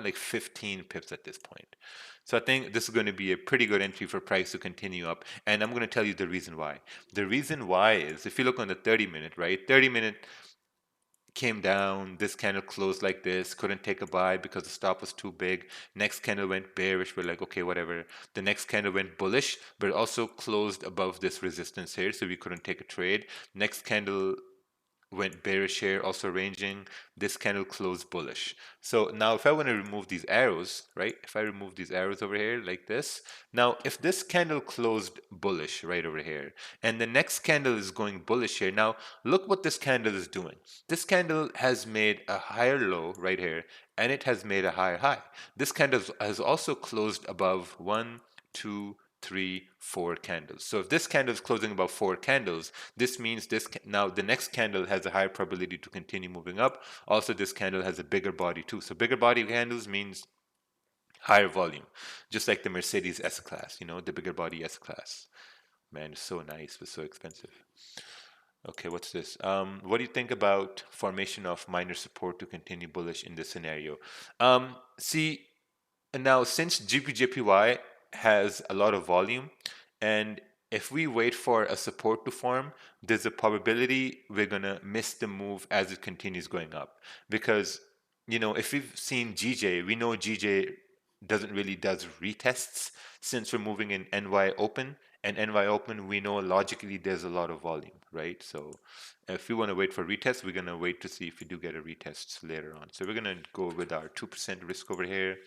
like 15 pips at this point. So I think this is going to be a pretty good entry for price to continue up. And I'm going to tell you the reason why. The reason why is if you look on the 30-minute, right? 30-minute came down, this candle closed like this, couldn't take a buy because the stop was too big. Next candle went bearish, we're like, okay, whatever. The next candle went bullish, but it also closed above this resistance here, so we couldn't take a trade. Next candle went bearish here, also ranging. This candle closed bullish. So now if I want to remove these arrows, right? If I remove these arrows over here like this, now if this candle closed bullish right over here, and the next candle is going bullish here, now look what this candle is doing. This candle has made a higher low right here, and it has made a higher high. This candle has also closed above 1, 2, 3, 4 candles. So if this candle is closing above 4 candles, this means now the next candle has a higher probability to continue moving up. Also, this candle has a bigger body too. So bigger body candles means higher volume, just like the Mercedes S-Class, the bigger body S-Class. Man, it's so nice, but so expensive. Okay, what's this? What do you think about formation of minor support to continue bullish in this scenario? See, and now, since GPJPY has a lot of volume, and if we wait for a support to form, there's a probability we're gonna miss the move as it continues going up. Because, if we've seen GJ, we know GJ doesn't really does retests since we're moving in NY open. And NY open, we know logically there's a lot of volume, right? So if we want to wait for retest, we're going to wait to see if we do get a retest later on. So we're going to go with our 2% risk over here.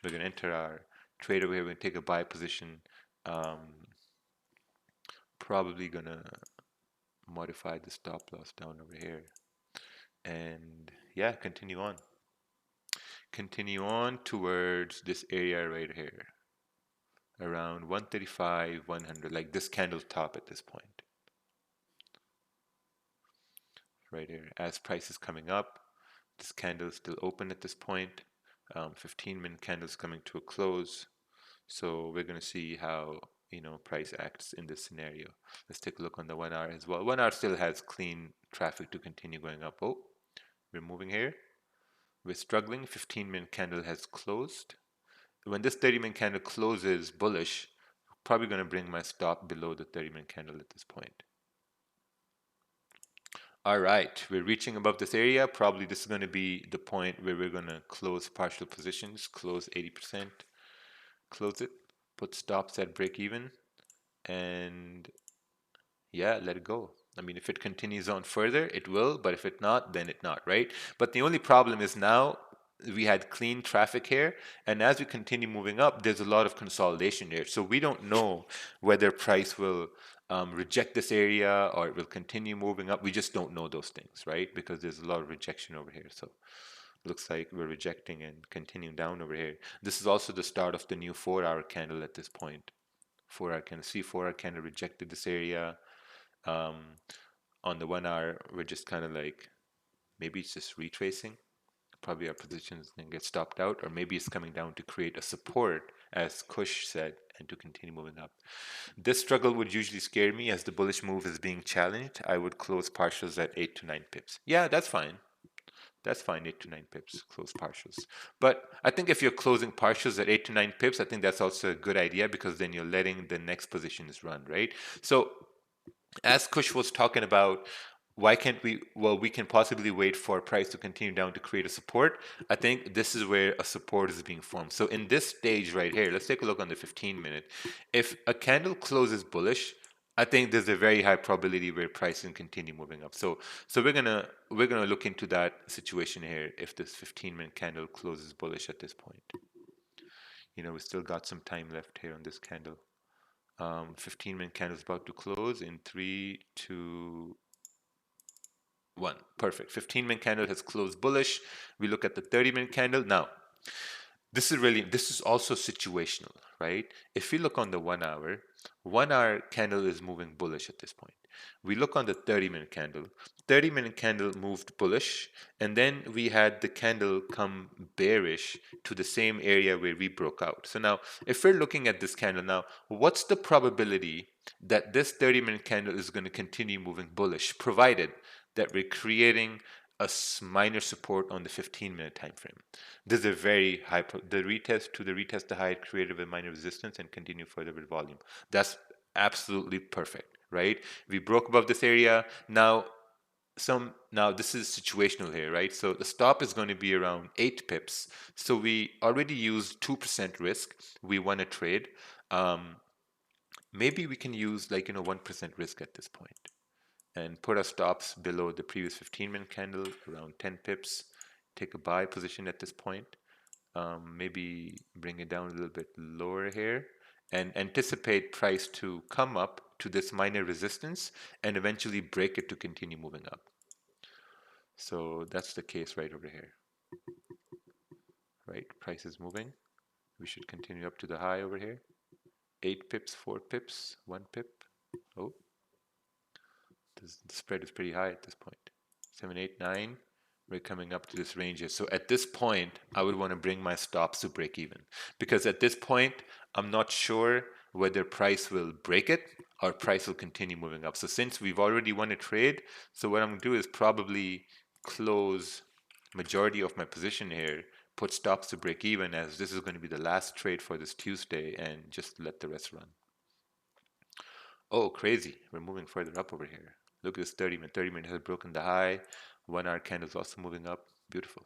We're going to enter our trade over here. We're going to take a buy position. Probably going to modify the stop loss down over here. And yeah, continue on. Continue on towards this area right here. Around 135, 100, like this candle top at this point. Right here. As price is coming up, this candle is still open at this point. 15-minute candle is coming to a close. So we're going to see how price acts in this scenario. Let's take a look on the 1 hour as well. 1 hour still has clean traffic to continue going up. Oh, we're moving here. We're struggling. 15-minute candle has closed. When this 30-minute candle closes bullish, probably going to bring my stop below the 30-minute candle at this point. All right, we're reaching above this area. Probably this is going to be the point where we're going to close partial positions, close 80%, close it, put stops at break even, and yeah, let it go. I mean, if it continues on further, it will, but if it not, then it not, right? But the only problem is now we had clean traffic here, and as we continue moving up, there's a lot of consolidation here. So we don't know whether price will reject this area or it will continue moving up. We just don't know those things, right? Because there's a lot of rejection over here. So looks like we're rejecting and continuing down over here. This is also the start of the new 4-hour candle at this point. 4-hour candle, see 4-hour candle rejected this area. On the 1 hour, we're just kind of like, maybe it's just retracing. Probably our positions can get stopped out, or maybe it's coming down to create a support, as Kush said, and to continue moving up. This struggle would usually scare me as the bullish move is being challenged. I would close partials at 8 to 9 pips. Yeah, that's fine. That's fine, 8 to 9 pips, close partials. But I think if you're closing partials at 8 to 9 pips, I think that's also a good idea because then you're letting the next positions run, right? So as Kush was talking about, why can't we? Well, we can possibly wait for price to continue down to create a support. I think this is where a support is being formed. So in this stage right here, let's take a look on the 15-minute. If a candle closes bullish, I think there's a very high probability where price can continue moving up. So we're gonna look into that situation here if this 15-minute candle closes bullish at this point. We still got some time left here on this candle. 15-minute candle is about to close in 3, 2, 1. Perfect. 15-minute candle has closed bullish. We look at the 30-minute candle now. This is also situational, right? If we look on the 1 hour candle is moving bullish at this point. We look on the 30-minute candle. 30-minute candle moved bullish, and then we had the candle come bearish to the same area where we broke out. So now, if we're looking at this candle now, what's the probability that this 30-minute candle is going to continue moving bullish, provided that we're creating a minor support on the 15-minute time frame? There's a very high the retest the high created with minor resistance and continue further with volume. That's absolutely perfect, right? We broke above this area. Now this is situational here, right? So the stop is going to be around 8 pips. So we already used 2% risk. We won a trade. Maybe we can use 1% risk at this point and put our stops below the previous 15-minute candle around 10 pips. Take a buy position at this point. Maybe bring it down a little bit lower here and anticipate price to come up to this minor resistance and eventually break it to continue moving up. So that's the case right over here, right? Price is moving. We should continue up to the high over here. 8 pips, 4 pips, 1 pip. Oh, the spread is pretty high at this point. 7, 8, 9. We're coming up to this range here. So at this point, I would want to bring my stops to break even, because at this point, I'm not sure whether price will break it or price will continue moving up. So since we've already won a trade, so what I'm going to do is probably close majority of my position here, put stops to break even, as this is going to be the last trade for this Tuesday, and just let the rest run. Oh, crazy. We're moving further up over here. Look at this 30-minute. 30-minute has broken the high. 1 hour candle is also moving up. Beautiful.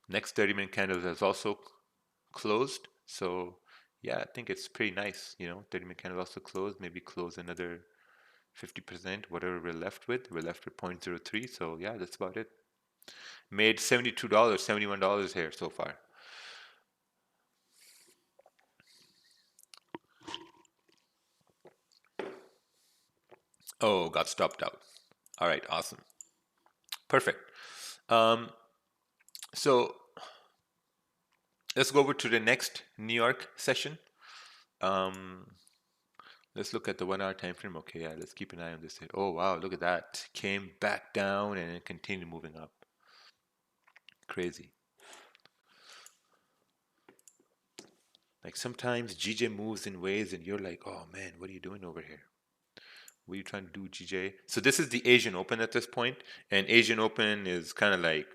Next 30-minute candle has also closed. So yeah, I think it's pretty nice. 30-minute candle also closed. Maybe close another 50%, whatever we're left with. We're left with 0.03. So yeah, that's about it. Made $72, $71 here so far. Oh, got stopped out. All right, awesome. Perfect. So let's go over to the next New York session. Let's look at the 1 hour time frame. Okay, yeah, let's keep an eye on this here. Oh wow, look at that. Came back down and then continued moving up. Crazy. Like sometimes GJ moves in ways and you're like, oh man, what are you doing over here? What are you trying to do, GJ? So this is the Asian Open at this point, and Asian Open is kind of like,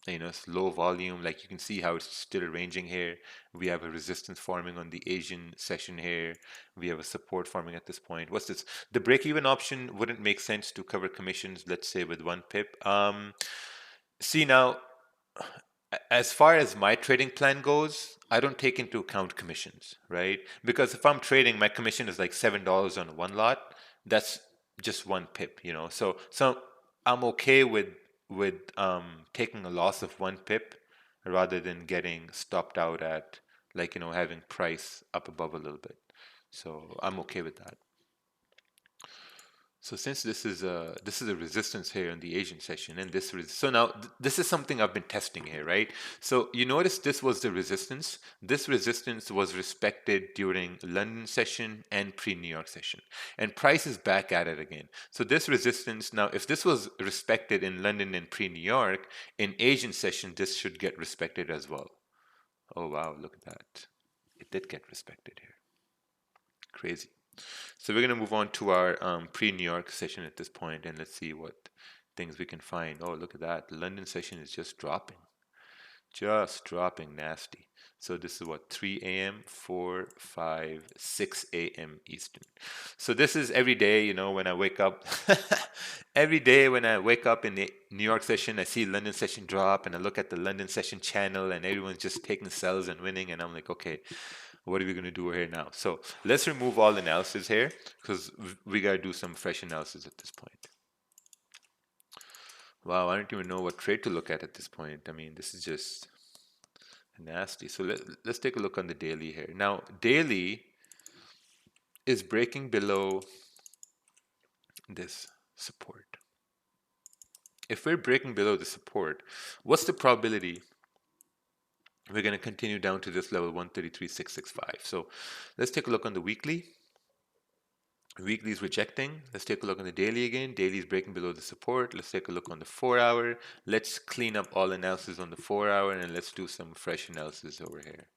it's low volume. Like you can see how it's still arranging here. We have a resistance forming on the Asian session here. We have a support forming at this point. What's this? The break-even option wouldn't make sense to cover commissions, let's say with 1 pip. See now, as far as my trading plan goes, I don't take into account commissions, right? Because if I'm trading, my commission is like $7 on one lot. That's just 1 pip, So I'm okay with taking a loss of 1 pip rather than getting stopped out at having price up above a little bit. So I'm okay with that. So since this is a resistance here in the Asian session, and so now this is something I've been testing here, right? So you notice this was the resistance. This resistance was respected during London session and pre-New York session, and price is back at it again. So this resistance now, if this was respected in London and pre-New York, in Asian session this should get respected as well. Oh wow, look at that! It did get respected here. Crazy. So we're going to move on to our pre-New York session at this point, and let's see what things we can find. Oh, look at that. The London session is just dropping nasty. So this is what, 3 a.m., 4, 5, 6 a.m. Eastern. So this is every day, when I wake up. Every day when I wake up in the New York session, I see London session drop, and I look at the London session channel, and everyone's just taking sells and winning, and I'm like, okay, What are we going to do here now? So let's remove all analysis here because we got to do some fresh analysis at this point. Wow, I don't even know what trade to look at this point. I mean, this is just nasty. So let's take a look on the daily here. Now, daily is breaking below this support. If we're breaking below the support, what's the probability we're going to continue down to this level 133,665? So let's take a look on the weekly. Weekly is rejecting. Let's take a look on the daily again. Daily is breaking below the support. Let's take a look on the 4 hour. Let's clean up all analysis on the 4 hour and let's do some fresh analysis over here.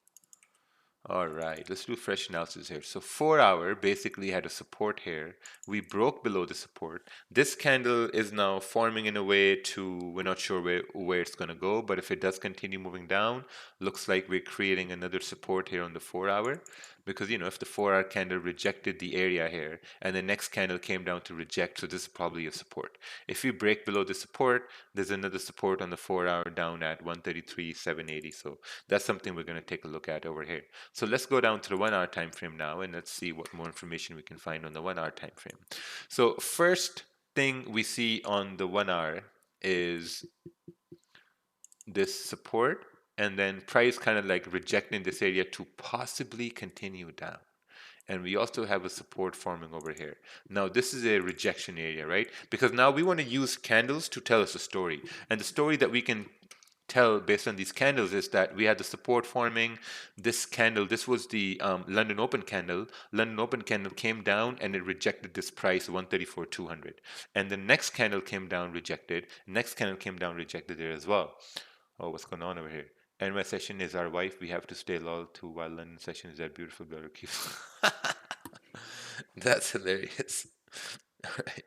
All right, let's do fresh analysis here. So 4 hour basically had a support here. We broke below the support. This candle is now forming in a way to, we're not sure where it's going to go, but if it does continue moving down, looks like we're creating another support here on the 4 hour. Because, you know, if the 4 hour candle rejected the area here and the next candle came down to reject, so this is probably a support. If we break below the support, there's another support on the 4 hour down at 133,780. So that's something we're going to take a look at over here. So let's go down to the 1 hour time frame now and let's see what more information we can find on the 1 hour time frame. So first thing we see on the 1 hour is this support and then price kind of like rejecting this area to possibly continue down. And we also have a support forming over here. Now this is a rejection area, right? Because now we want to use candles to tell us a story. And the story that we can tell based on these candles is that we had the support forming. This candle, this was the London Open candle. London Open candle came down and it rejected this price 134,200. And the next candle came down, rejected. Next candle came down, rejected there as well. Oh, what's going on over here? NY session is our wife. We have to stay loyal to while London session is that beautiful girl keeps. That's hilarious. All right.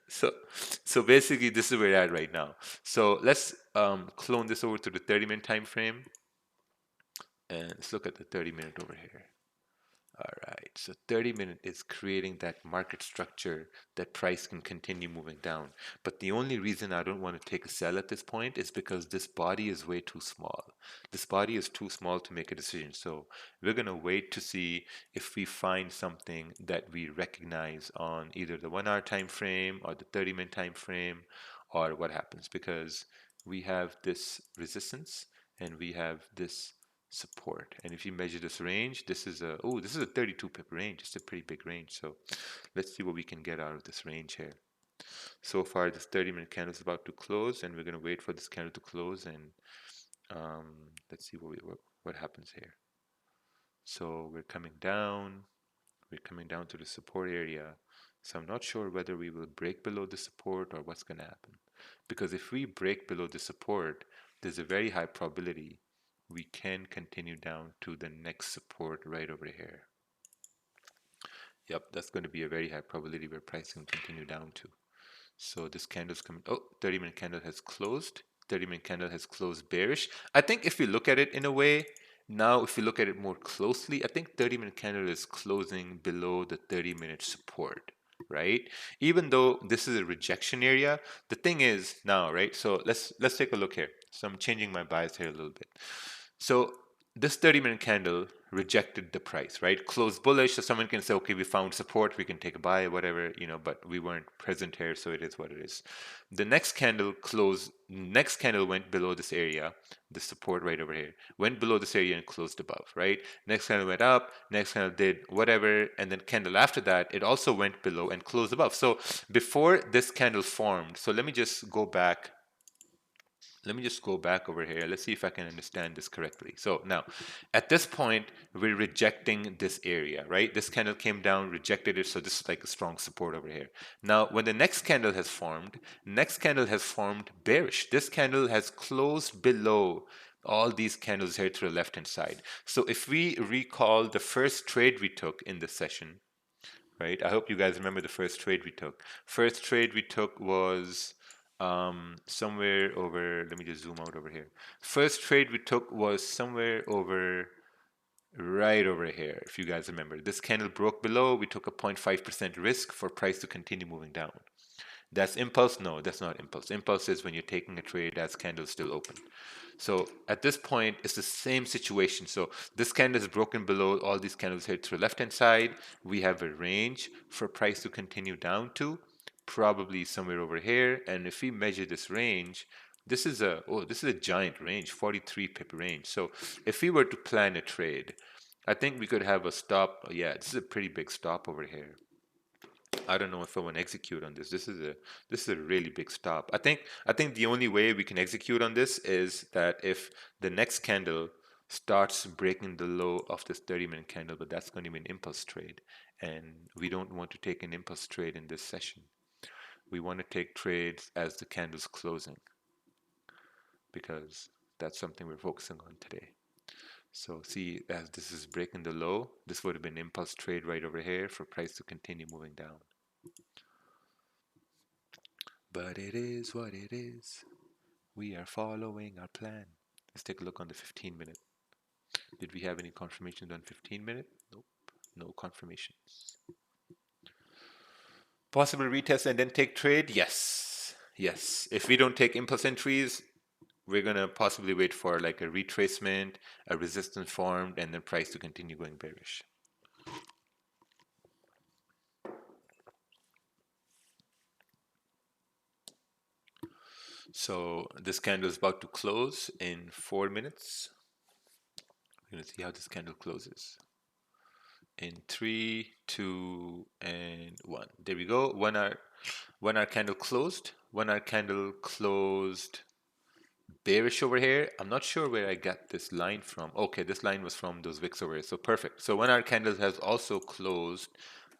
So, so basically, this is where we're at right now. So let's clone this over to the 30-minute time frame, and let's look at the 30-minute over here. All right, so 30-minute is creating that market structure that price can continue moving down. But the only reason I don't want to take a sell at this point is because this body is way too small. This body is too small to make a decision. So we're going to wait to see if we find something that we recognize on either the 1 hour time frame or the 30-minute time frame or what happens, because we have this resistance and we have this support. And if you measure this range, this is a 32 pip range. It's a pretty big range. So let's see what we can get out of this range here. So far, this 30-minute candle is about to close, and we're going to wait for this candle to close, and let's see what happens here. So we're coming down. We're coming down to the support area. So I'm not sure whether we will break below the support or what's going to happen. Because if we break below the support, there's a very high probability we can continue down to the next support right over here. Yep, that's going to be a very high probability where price can continue down to. So this candle's coming. Oh, 30-minute candle has closed. 30-minute candle has closed bearish. I think if you look at it in a way, now if you look at it more closely, I think 30-minute candle is closing below the 30-minute support, right? Even though this is a rejection area, the thing is now, right? So let's take a look here. So I'm changing my bias here a little bit. So this 30-minute candle rejected the price, right? Closed bullish, so someone can say, okay, we found support, we can take a buy, whatever, you know, but we weren't present here, so it is what it is. The next candle closed, next candle went below this area, the support right over here, went below this area and closed above, right? Next candle went up, next candle did whatever, and then candle after that, it also went below and closed above. So before this candle formed, so let me just go back over here. Let's see if I can understand this correctly. So now, at this point, we're rejecting this area, right? This candle came down, rejected it, so this is like a strong support over here. Now, when the next candle has formed, bearish. This candle has closed below all these candles here to the left-hand side. So if we recall the first trade we took in this session, right? I hope you guys remember the first trade we took. First trade we took was somewhere over, let me just zoom out over here. First trade we took was somewhere over, right over here, if you guys remember. This candle broke below, we took a 0.5% risk for price to continue moving down. That's impulse? No, that's not impulse. Impulse is when you're taking a trade as candle still open. So at this point, it's the same situation. So this candle is broken below all these candles here to the left-hand side. We have a range for price to continue down to, probably somewhere over here. And if we measure this range, this is a giant range, 43 pip range. So if we were to plan a trade, I think we could have a stop. Yeah, this is a pretty big stop over here. I don't know if I want to execute on this. This is a really big stop. I think the only way we can execute on this is that if the next candle starts breaking the low of this 30-minute candle, but that's going to be an impulse trade, and we don't want to take an impulse trade in this session. We want to take trades as the candle's closing because that's something we're focusing on today. So see, as this is breaking the low, this would have been impulse trade right over here for price to continue moving down. But it is what it is. We are following our plan. Let's take a look on the 15-minute. Did we have any confirmations on 15-minute? Nope, no confirmations. Possible retest and then take trade? Yes. Yes. If we don't take impulse entries, we're going to possibly wait for like a retracement, a resistance formed, and then price to continue going bearish. So this candle is about to close in 4 minutes. We're going to see how this candle closes. In 3, 2, and 1. There we go. One hour candle closed. 1 hour candle closed bearish over here. I'm not sure where I got this line from. Okay, this line was from those wicks over here. So perfect. So 1 hour candle has also closed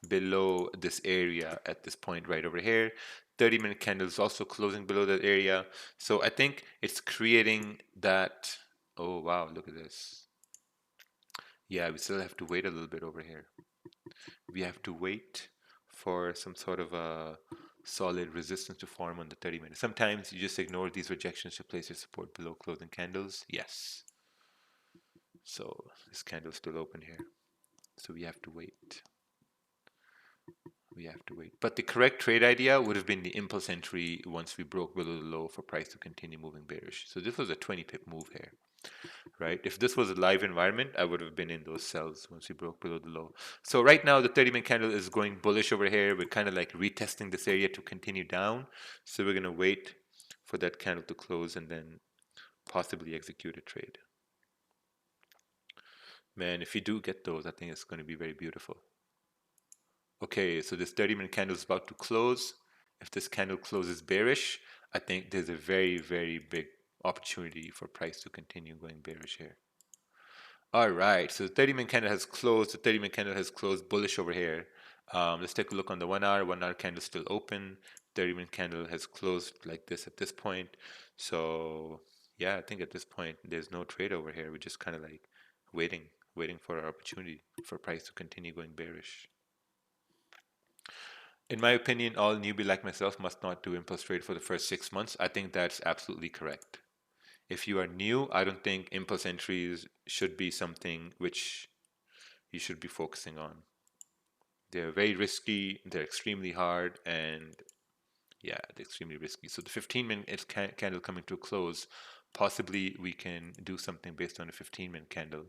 below this area at this point right over here. 30-minute candle is also closing below that area. So I think it's creating that. Oh wow, look at this. Yeah, we still have to wait a little bit over here. We have to wait for some sort of a solid resistance to form on the 30 minutes. Sometimes you just ignore these rejections to place your support below closing candles. Yes. So this candle is still open here. So we have to wait. We have to wait. But the correct trade idea would have been the impulse entry once we broke below the low for price to continue moving bearish. So this was a 20 pip move here, right? If this was a live environment, I would have been in those cells once we broke below the low. So right now, the 30-minute candle is going bullish over here. We're kind of like retesting this area to continue down. So we're going to wait for that candle to close and then possibly execute a trade. Man, if you do get those, I think it's going to be very beautiful. Okay, so this 30-minute candle is about to close. If this candle closes bearish, I think there's a very, very big opportunity for price to continue going bearish here. All right, so the 30-minute candle has closed. The 30-minute candle has closed bullish over here. Let's take a look on the 1 hour. 1 hour candle is still open. 30-minute candle has closed like this at this point. So yeah, I think at this point there's no trade over here. We're just kind of like waiting for our opportunity for price to continue going bearish. In my opinion, all newbie like myself must not do impulse trade for the first 6 months. I think that's absolutely correct. If you are new, I don't think impulse entries should be something which you should be focusing on. They're very risky, they're extremely hard, and yeah, they're extremely risky. So the 15-minute candle coming to a close, possibly we can do something based on a 15-minute candle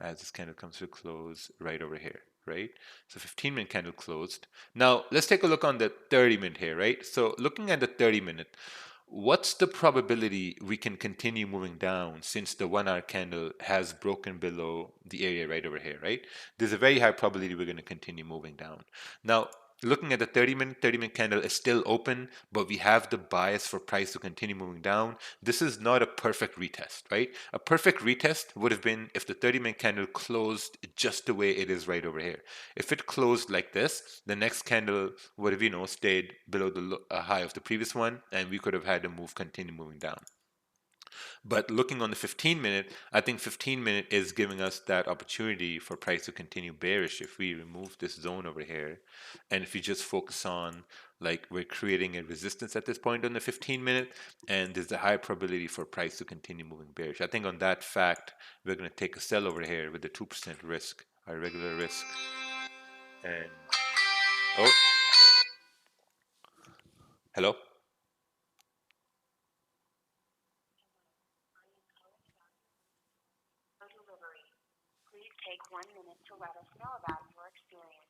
as this candle comes to a close right over here, right? So 15-minute candle closed. Now let's take a look on the 30-minute here, right? So looking at the 30-minute, what's the probability we can continue moving down since the 1 hour candle has broken below the area right over here, right? There's a very high probability we're going to continue moving down. Now, looking at the 30-minute candle is still open, but we have the bias for price to continue moving down. This is not a perfect retest, right? A perfect retest would have been if the 30-minute candle closed just the way it is right over here. If it closed like this, the next candle would have, stayed below the high of the previous one, and we could have had the move continue moving down. But looking on the 15-minute, I think 15-minute is giving us that opportunity for price to continue bearish if we remove this zone over here. And if you just focus on, like, we're creating a resistance at this point on the 15-minute, and there's a high probability for price to continue moving bearish. I think on that fact, we're going to take a sell over here with the 2% risk, our regular risk. And, oh, Hello? Delivery. Please take 1 minute to let us know about your experience.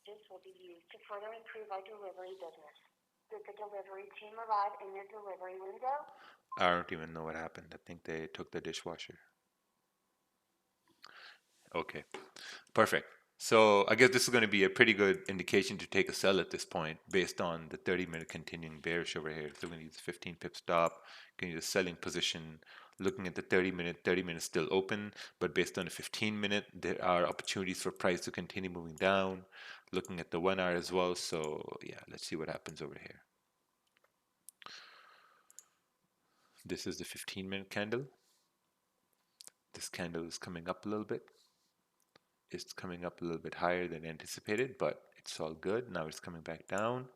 This will be used to further improve our delivery business. Did the delivery team arrive in your delivery window? I don't even know what happened. I think they took the dishwasher. Okay, perfect. So I guess this is going to be a pretty good indication to take a sell at this point based on the 30-minute continuing bearish over here. So we're going to use 15 pip stop, going to use a selling position. Looking at the 30 minutes still open, but based on the 15-minute, there are opportunities for price to continue moving down. Looking at the 1 hour as well. So yeah, let's see what happens over here. This is the 15-minute candle. This candle is coming up a little bit. It's coming up a little bit higher than anticipated, but it's all good. Now it's coming back down.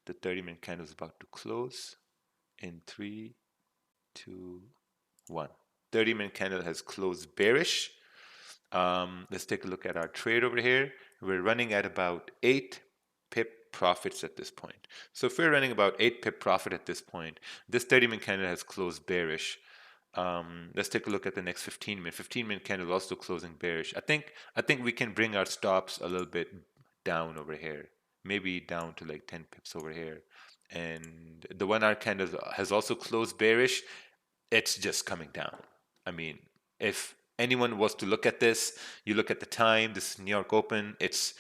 The 30-minute candle is about to close in 3, 2, 1. 30-minute candle has closed bearish. Let's take a look at our trade over here. We're running at about 8 pip profits at this point. So if we're running about 8 pip profit at this point, this 30-minute candle has closed bearish. Let's take a look at the next 15-minute. 15-minute candle also closing bearish. I think we can bring our stops a little bit down over here, maybe down to like 10 pips over here. And the 1 hour candle has also closed bearish. It's just coming down. I mean, if anyone was to look at this, you look at the time, this is New York Open, it's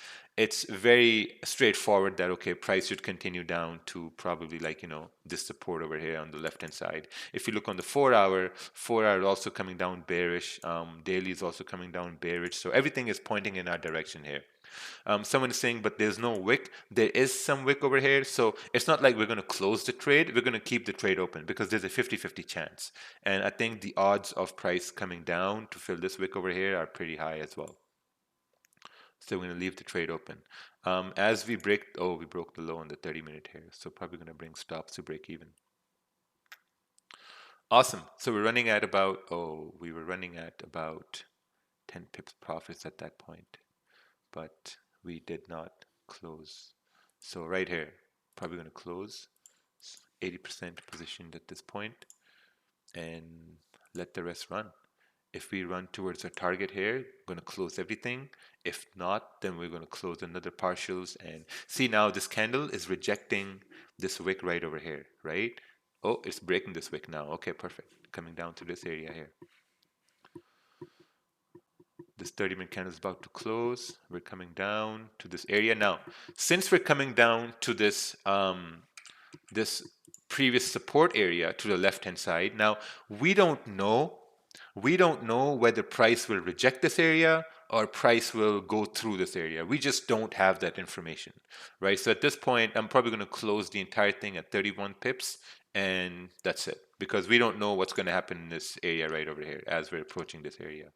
very straightforward that okay, price should continue down to probably like, this support over here on the left hand side. If you look on the 4 hour, 4 hour is also coming down bearish. Daily is also coming down bearish. So everything is pointing in our direction here. Someone is saying, but there's no wick. There is some wick over here. So it's not like we're going to close the trade. We're going to keep the trade open because there's a 50-50 chance. And I think the odds of price coming down to fill this wick over here are pretty high as well. So we're going to leave the trade open. As we break, we broke the low on the 30-minute here. So probably going to bring stops to break even. Awesome. So we're running at about, we were running at about 10 pips profits at that point. But we did not close. So right here, probably going to close 80% positioned at this point and let the rest run. If we run towards our target here, we're going to close everything. If not, then we're going to close another partials. And see now this candle is rejecting this wick right over here, right? Oh, it's breaking this wick now. Okay, perfect. Coming down to this area here. This 30-minute candle is about to close. We're coming down to this area. Now, since we're coming down to this this previous support area to the left-hand side, now we don't know whether price will reject this area or price will go through this area. We just don't have that information, right? So at this point, I'm probably going to close the entire thing at 31 pips, and that's it, because we don't know what's going to happen in this area right over here as we're approaching this area.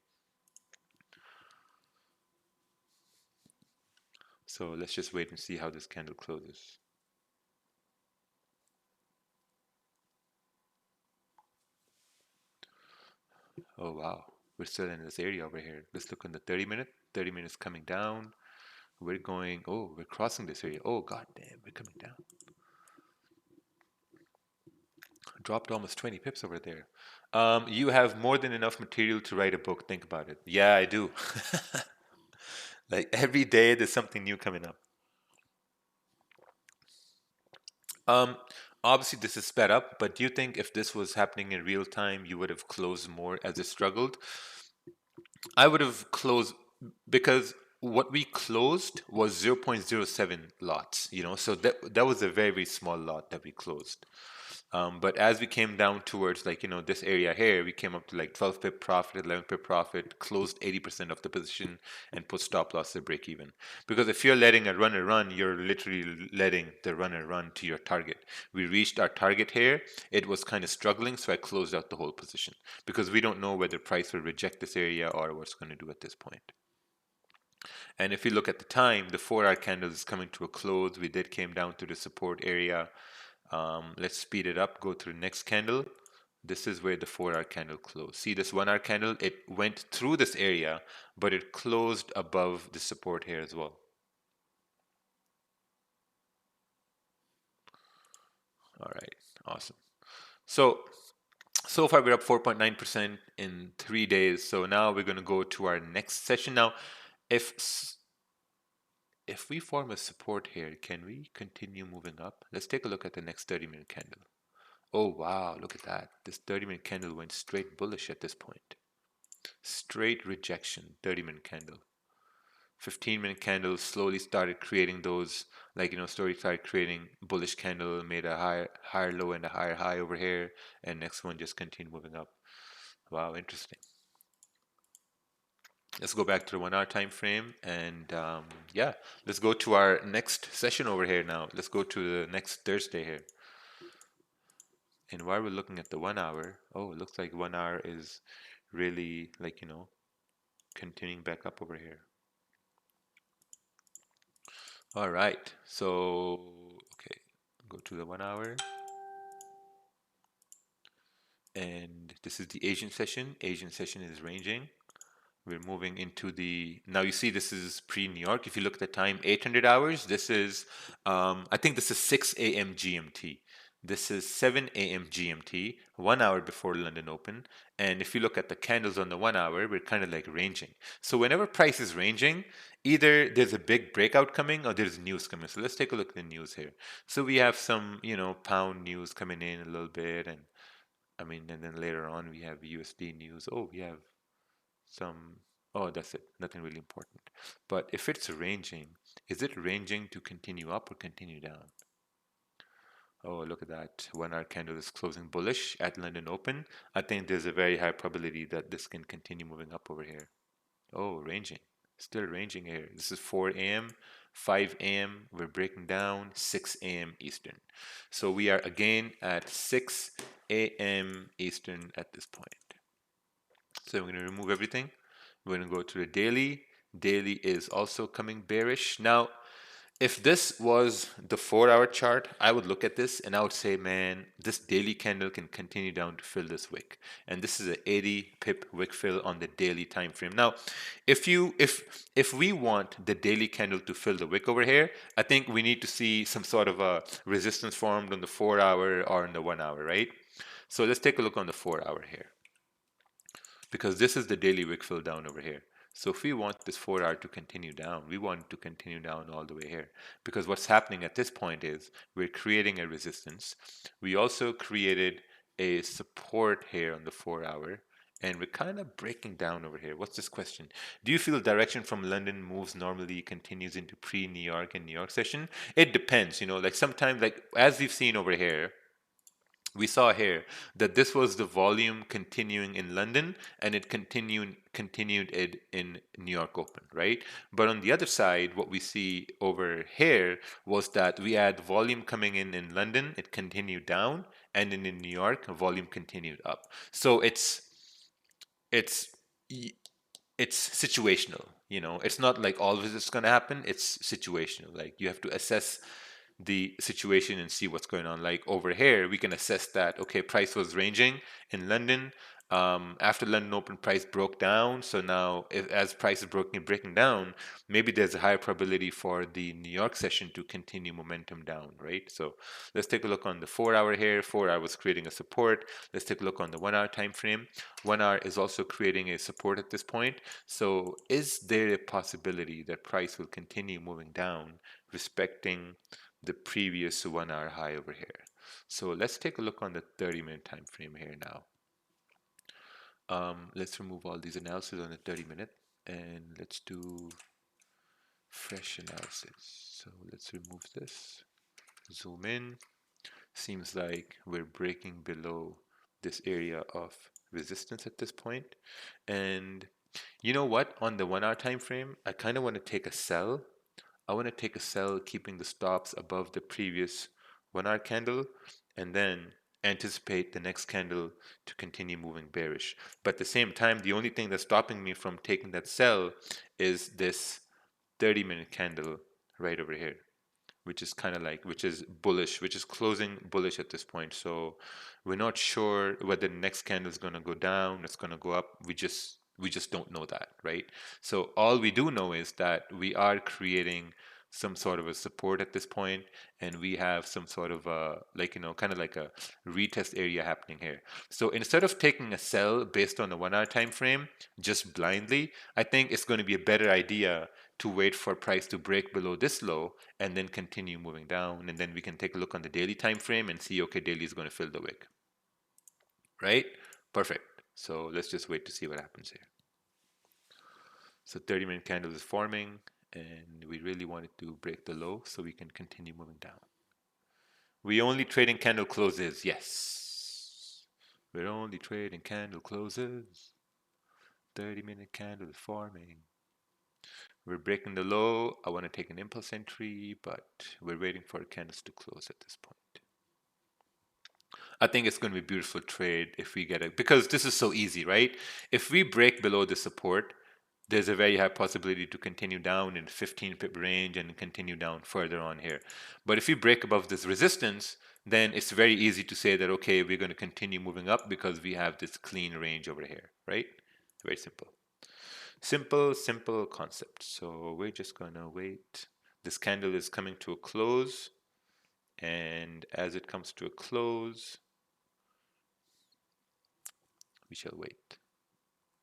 So let's just wait and see how this candle closes. Oh wow, we're still in this area over here. Let's look on the 30-minute. 30 minutes coming down. We're going, we're crossing this area. Oh god damn, we're coming down. Dropped almost 20 pips over there. You have more than enough material to write a book. Think about it. Yeah, I do. Like every day there's something new coming up. Um, Obviously this is sped up, but do you think if this was happening in real time, you would have closed more as it struggled? I would have closed because what we closed was 0.07 lots, so that was a very, very small lot that we closed. But as we came down towards like, this area here, we came up to like 12 pip profit, 11 pip profit, closed 80% of the position and put stop loss to break even. Because if you're letting a runner run, you're literally letting the runner run to your target. We reached our target here. It was kind of struggling, so I closed out the whole position because we don't know whether price will reject this area or what's going to do at this point. And if you look at the time, the 4-hour candle is coming to a close. We did came down to the support area. Let's speed it up, go to the next candle. This is where the 4-hour candle closed. See this 1-hour candle, it went through this area, but it closed above the support here as well. All right, awesome. So so far we're up 4.9% in 3 days. So now we're going to go to our next session. Now, if if we form a support here, can we continue moving up? Let's take a look at the next 30-minute candle. Oh wow, look at that. This 30-minute candle went straight bullish at this point. Straight rejection, 30-minute candle. 15-minute candle slowly started creating those, like, slowly started creating bullish candle, made a higher low and a higher high over here, and next one just continued moving up. Wow, interesting. Let's go back to the 1 hour time frame, and yeah, let's go to our next session over here now. Let's go to the next Thursday here. And while we're looking at the 1 hour, oh, it looks like 1 hour is really, like, continuing back up over here. All right, so okay, go to the 1 hour, and this is the Asian session. Asian session is ranging. We're moving into the, now you see this is pre-New York. If you look at the time, 800 hours. This is, I think this is 6 a.m. GMT. This is 7 a.m. GMT, 1 hour before London Open. And if you look at the candles on the 1 hour, we're kind of like ranging. So whenever price is ranging, either there's a big breakout coming or there's news coming. So let's take a look at the news here. So we have some, pound news coming in a little bit. And I mean, and then later on we have USD news. Oh, we have some, oh, that's it, nothing really important. But if it's ranging, is it ranging to continue up or continue down? Oh, look at that. 1 hour candle is closing bullish at London Open. I think there's a very high probability that this can continue moving up over here. Oh, ranging. Still ranging here. This is 4 a.m., 5 a.m. We're breaking down 6 a.m. Eastern. So we are again at 6 a.m. Eastern at this point. So we're going to remove everything. We're going to go to the daily. Daily is also coming bearish. Now, if this was the 4 hour chart, I would look at this and I would say, man, this daily candle can continue down to fill this wick. And this is an 80 pip wick fill on the daily time frame. Now, if we want the daily candle to fill the wick over here, I think we need to see some sort of a resistance formed on the 4 hour or in the 1 hour, right? So let's take a look on the 4 hour here, because this is the daily wick fill down over here. So if we want this 4 hour to continue down, we want it to continue down all the way here. Because what's happening at this point is we're creating a resistance. We also created a support here on the 4 hour. And we're kind of breaking down over here. What's this question? Do you feel direction from London moves normally continues into pre-New York and New York session? It depends, like sometimes, like as we've seen over here, we saw here that this was the volume continuing in London, and it continued it in New York Open, right? But on the other side, what we see over here was that we had volume coming in London, it continued down, and then in New York, volume continued up. So it's it's situational. It's not like always it's going to happen. It's situational. Like you have to assess the situation and see what's going on. Like over here, we can assess that, okay, price was ranging in London. After London Open, price broke down. So now, as price is breaking down, maybe there's a higher probability for the New York session to continue momentum down, right? So let's take a look on the 4 hour here. 4 hour was creating a support. Let's take a look on the 1 hour time frame. 1 hour is also creating a support at this point. So is there a possibility that price will continue moving down, respecting the previous 1 hour high over here? So let's take a look on the 30-minute time frame here now. Let's remove all these analysis on the 30-minute, and let's do fresh analysis. So let's remove this, zoom in. Seems like we're breaking below this area of resistance at this point. And you know what? On the 1 hour time frame, I kind of want to take a sell. I want to take a sell, keeping the stops above the previous 1 hour candle, and then anticipate the next candle to continue moving bearish. But at the same time, the only thing that's stopping me from taking that sell is this 30-minute candle right over here, which is kind of like, which is bullish, which is closing bullish at this point. So we're not sure whether the next candle is going to go down, it's going to go up. We just don't know that, right? So all we do know is that we are creating some sort of a support at this point, and we have some sort of a, like, kind of like a retest area happening here. So instead of taking a sell based on the 1 hour time frame just blindly, I think it's going to be a better idea to wait for price to break below this low and then continue moving down, and then we can take a look on the daily time frame and see, okay, daily is going to fill the wick, right? Perfect. So let's just wait to see what happens here. So 30-minute candle is forming, and we really want it to break the low so we can continue moving down. We only trade in candle closes. Yes. We're only trading candle closes. 30-minute candle is forming. We're breaking the low. I want to take an impulse entry, but we're waiting for candles to close at this point. I think it's going to be a beautiful trade if we get it, because this is so easy, right? If we break below the support, there's a very high possibility to continue down in 15 pip range and continue down further on here. But if we break above this resistance, then it's very easy to say that, okay, we're going to continue moving up because we have this clean range over here, right? Very simple. Simple concept. So we're just going to wait. This candle is coming to a close. And as it comes to a close, we shall wait.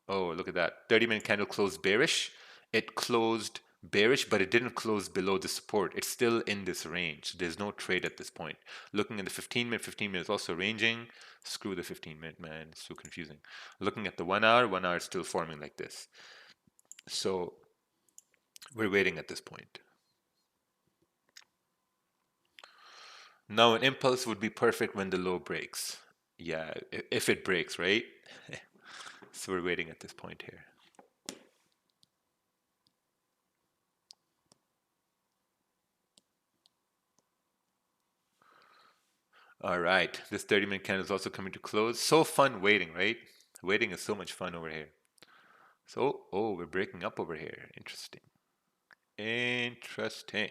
Oh, look at that. 30-minute candle closed bearish. It closed bearish, but it didn't close below the support. It's still in this range. There's no trade at this point. Looking at the 15-minute, 15-minute is also ranging. Screw the 15-minute, man. It's so confusing. Looking at the 1 hour, 1 hour is still forming like this. So we're waiting at this point. Now an impulse would be perfect when the low breaks. Yeah, if it breaks, right? So we're waiting at this point here. All right, this 30-minute candle is also coming to close. So fun waiting, right? Waiting is so much fun over here. So, oh, we're breaking up over here. Interesting. Interesting.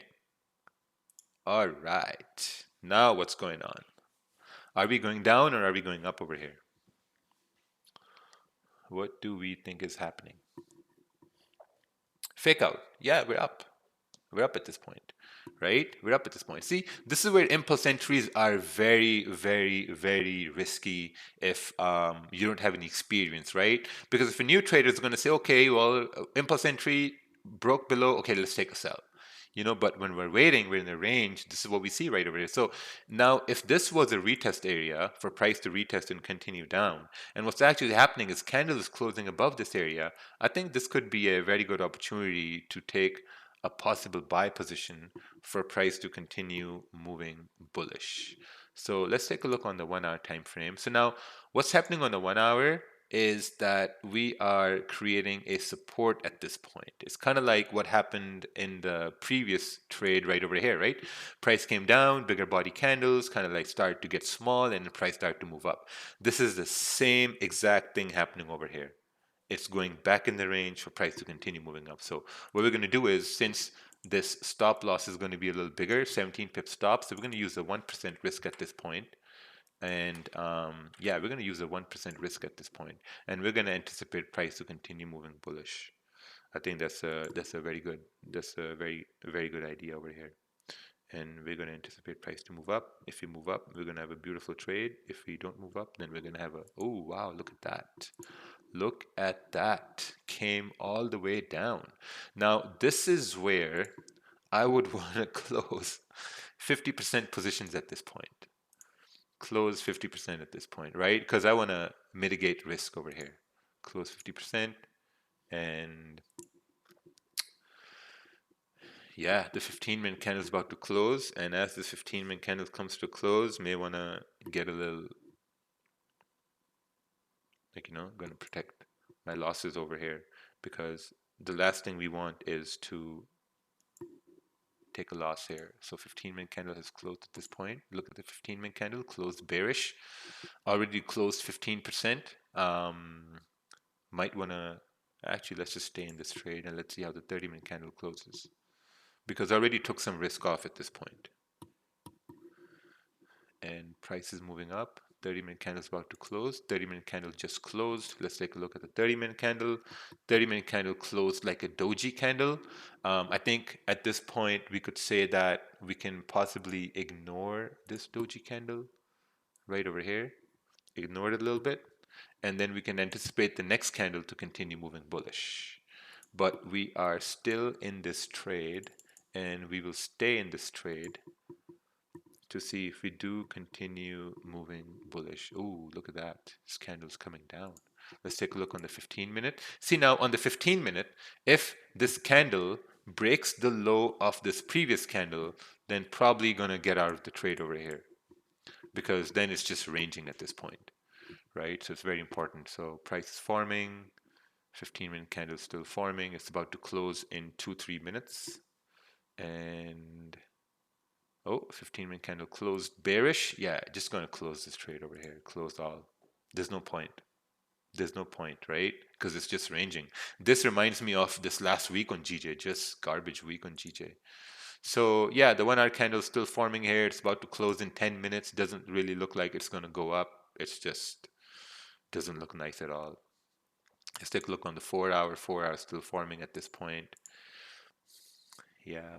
All right. Now what's going on? Are we going down or are we going up over here? What do we think is happening? Fake out. Yeah, we're up. We're up at this point, right? We're up at this point. See, this is where impulse entries are very risky if you don't have any experience, right? Because if a new trader is going to say, okay, well, impulse entry broke below, okay, let's take a sell. But when we're waiting, we're in the range. This is what we see right over here. So now, if this was a retest area for price to retest and continue down, and what's actually happening is candle is closing above this area, I think this could be a very good opportunity to take a possible buy position for price to continue moving bullish. So let's take a look on the 1 hour time frame. So now what's happening on the 1 hour is that we are creating a support at this point. It's kind of like what happened in the previous trade right over here, right? Price came down, bigger body candles kind of like started to get small, and the price started to move up. This is the same exact thing happening over here. It's going back in the range for price to continue moving up. So what we're going to do is, since this stop loss is going to be a little bigger, 17 pip stop, so we're going to use a 1% risk at this point. And yeah, we're going to use a 1% risk at this point, and we're going to anticipate price to continue moving bullish. I think that's a very good, very good idea over here. And we're going to anticipate price to move up. If we move up, we're going to have a beautiful trade. If we don't move up, then we're going to have a, oh wow, look at that. Look at that. Came all the way down. Now, this is where I would want to close 50% positions at this point. Close 50% at this point, right? Because I want to mitigate risk over here. Close 50%. And yeah, the 15-minute candle is about to close. And as this 15-minute candle comes to a close, may want to get a little, like, going to protect my losses over here, because the last thing we want is to take a loss here. So 15-minute candle has closed at this point. Look at the 15-minute candle, closed bearish, already closed 15%. Might want to, actually, let's just stay in this trade and let's see how the 30-minute candle closes, because I already took some risk off at this point. And price is moving up. 30-minute candle is about to close. 30-minute candle just closed. Let's take a look at the 30-minute candle. 30-minute candle closed like a doji candle. I think at this point we could say that we can possibly ignore this doji candle right over here. Ignore it a little bit, and then we can anticipate the next candle to continue moving bullish. But we are still in this trade, and we will stay in this trade to see if we do continue moving bullish. Oh, look at that. This candle's coming down. Let's take a look on the 15-minute. See now on the 15-minute, if this candle breaks the low of this previous candle, then probably gonna get out of the trade over here, because then it's just ranging at this point, right? So it's very important. So price is forming, 15-minute candle is still forming. It's about to close in 2-3 minutes. And oh, 15-minute candle closed bearish. Yeah, just going to close this trade over here. Close all. There's no point. There's no point, right? Because it's just ranging. This reminds me of this last week on GJ, just garbage week on GJ. So yeah, the 1 hour candle is still forming here. It's about to close in 10 minutes. Doesn't really look like it's going to go up. It's just doesn't look nice at all. Let's take a look on the 4 hour. 4 hour still forming at this point. Yeah.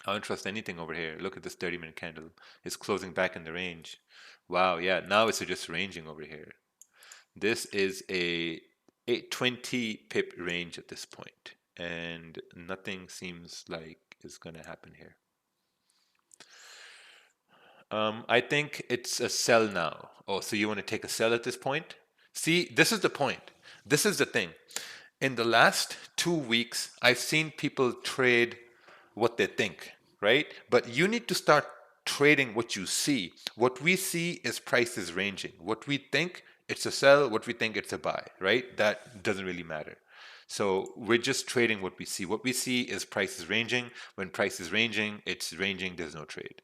I don't trust anything over here. Look at this 30-minute candle. It's closing back in the range. Wow, yeah, now it's just ranging over here. This is a 20 pip range at this point, and nothing seems like is going to happen here. I think it's a sell now. Oh, so you want to take a sell at this point? See, this is the point. This is the thing. In the last 2 weeks, I've seen people trade what they think, right? But you need to start trading what you see. What we see is prices ranging. What we think, it's a sell. What we think, it's a buy, right? That doesn't really matter. So we're just trading what we see. What we see is prices ranging. When price is ranging, it's ranging. There's no trade,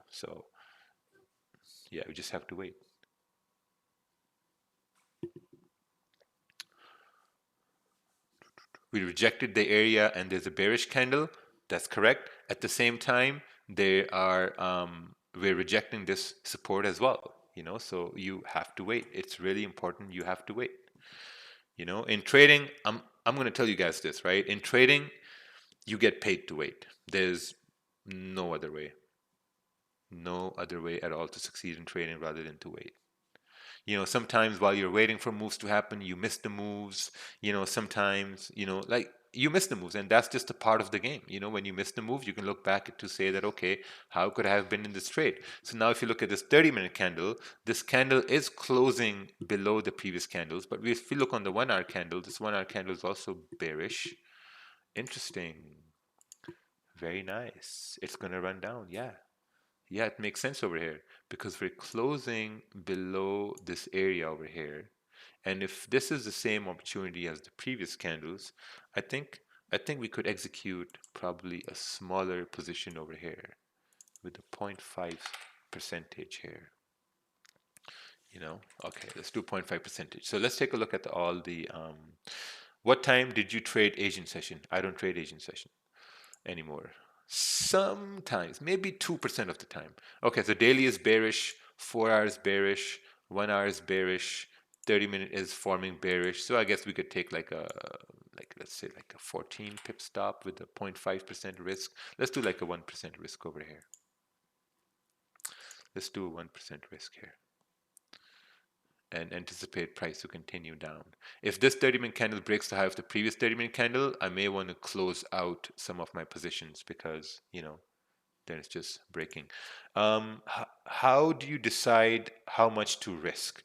So yeah, we just have to wait. We rejected the area and there's a bearish candle. That's correct. At the same time, we're rejecting this support as well. So you have to wait. It's really important. You have to wait. In trading, I'm going to tell you guys this, right? In trading, you get paid to wait. There's no other way. No other way at all to succeed in trading rather than to wait. Sometimes while you're waiting for moves to happen, you miss the moves. Sometimes, like you miss the moves, and that's just a part of the game. When you miss the move, you can look back to say that, okay, how could I have been in this trade? So now if you look at this 30-minute candle, this candle is closing below the previous candles. But if we look on the 1 hour candle, this 1 hour candle is also bearish. Interesting. Very nice. It's going to run down. Yeah. Yeah, it makes sense over here because we're closing below this area over here. And if this is the same opportunity as the previous candles, I think we could execute probably a smaller position over here with a 0.5 percentage here. Okay, let's do 0.5 percentage. So let's take a look at all the what time did you trade Asian session? I don't trade Asian session anymore. Sometimes, maybe 2% of the time. Okay, so daily is bearish, 4 hours bearish, 1 hour is bearish, 30-minute is forming bearish. So I guess we could take let's say like a 14 pip stop with a 0.5% risk. Let's do like a 1% risk over here. Let's do a 1% risk here and anticipate price to continue down. If this 30-minute candle breaks the high of the previous 30-minute candle, I may want to close out some of my positions because, then it's just breaking. How do you decide how much to risk?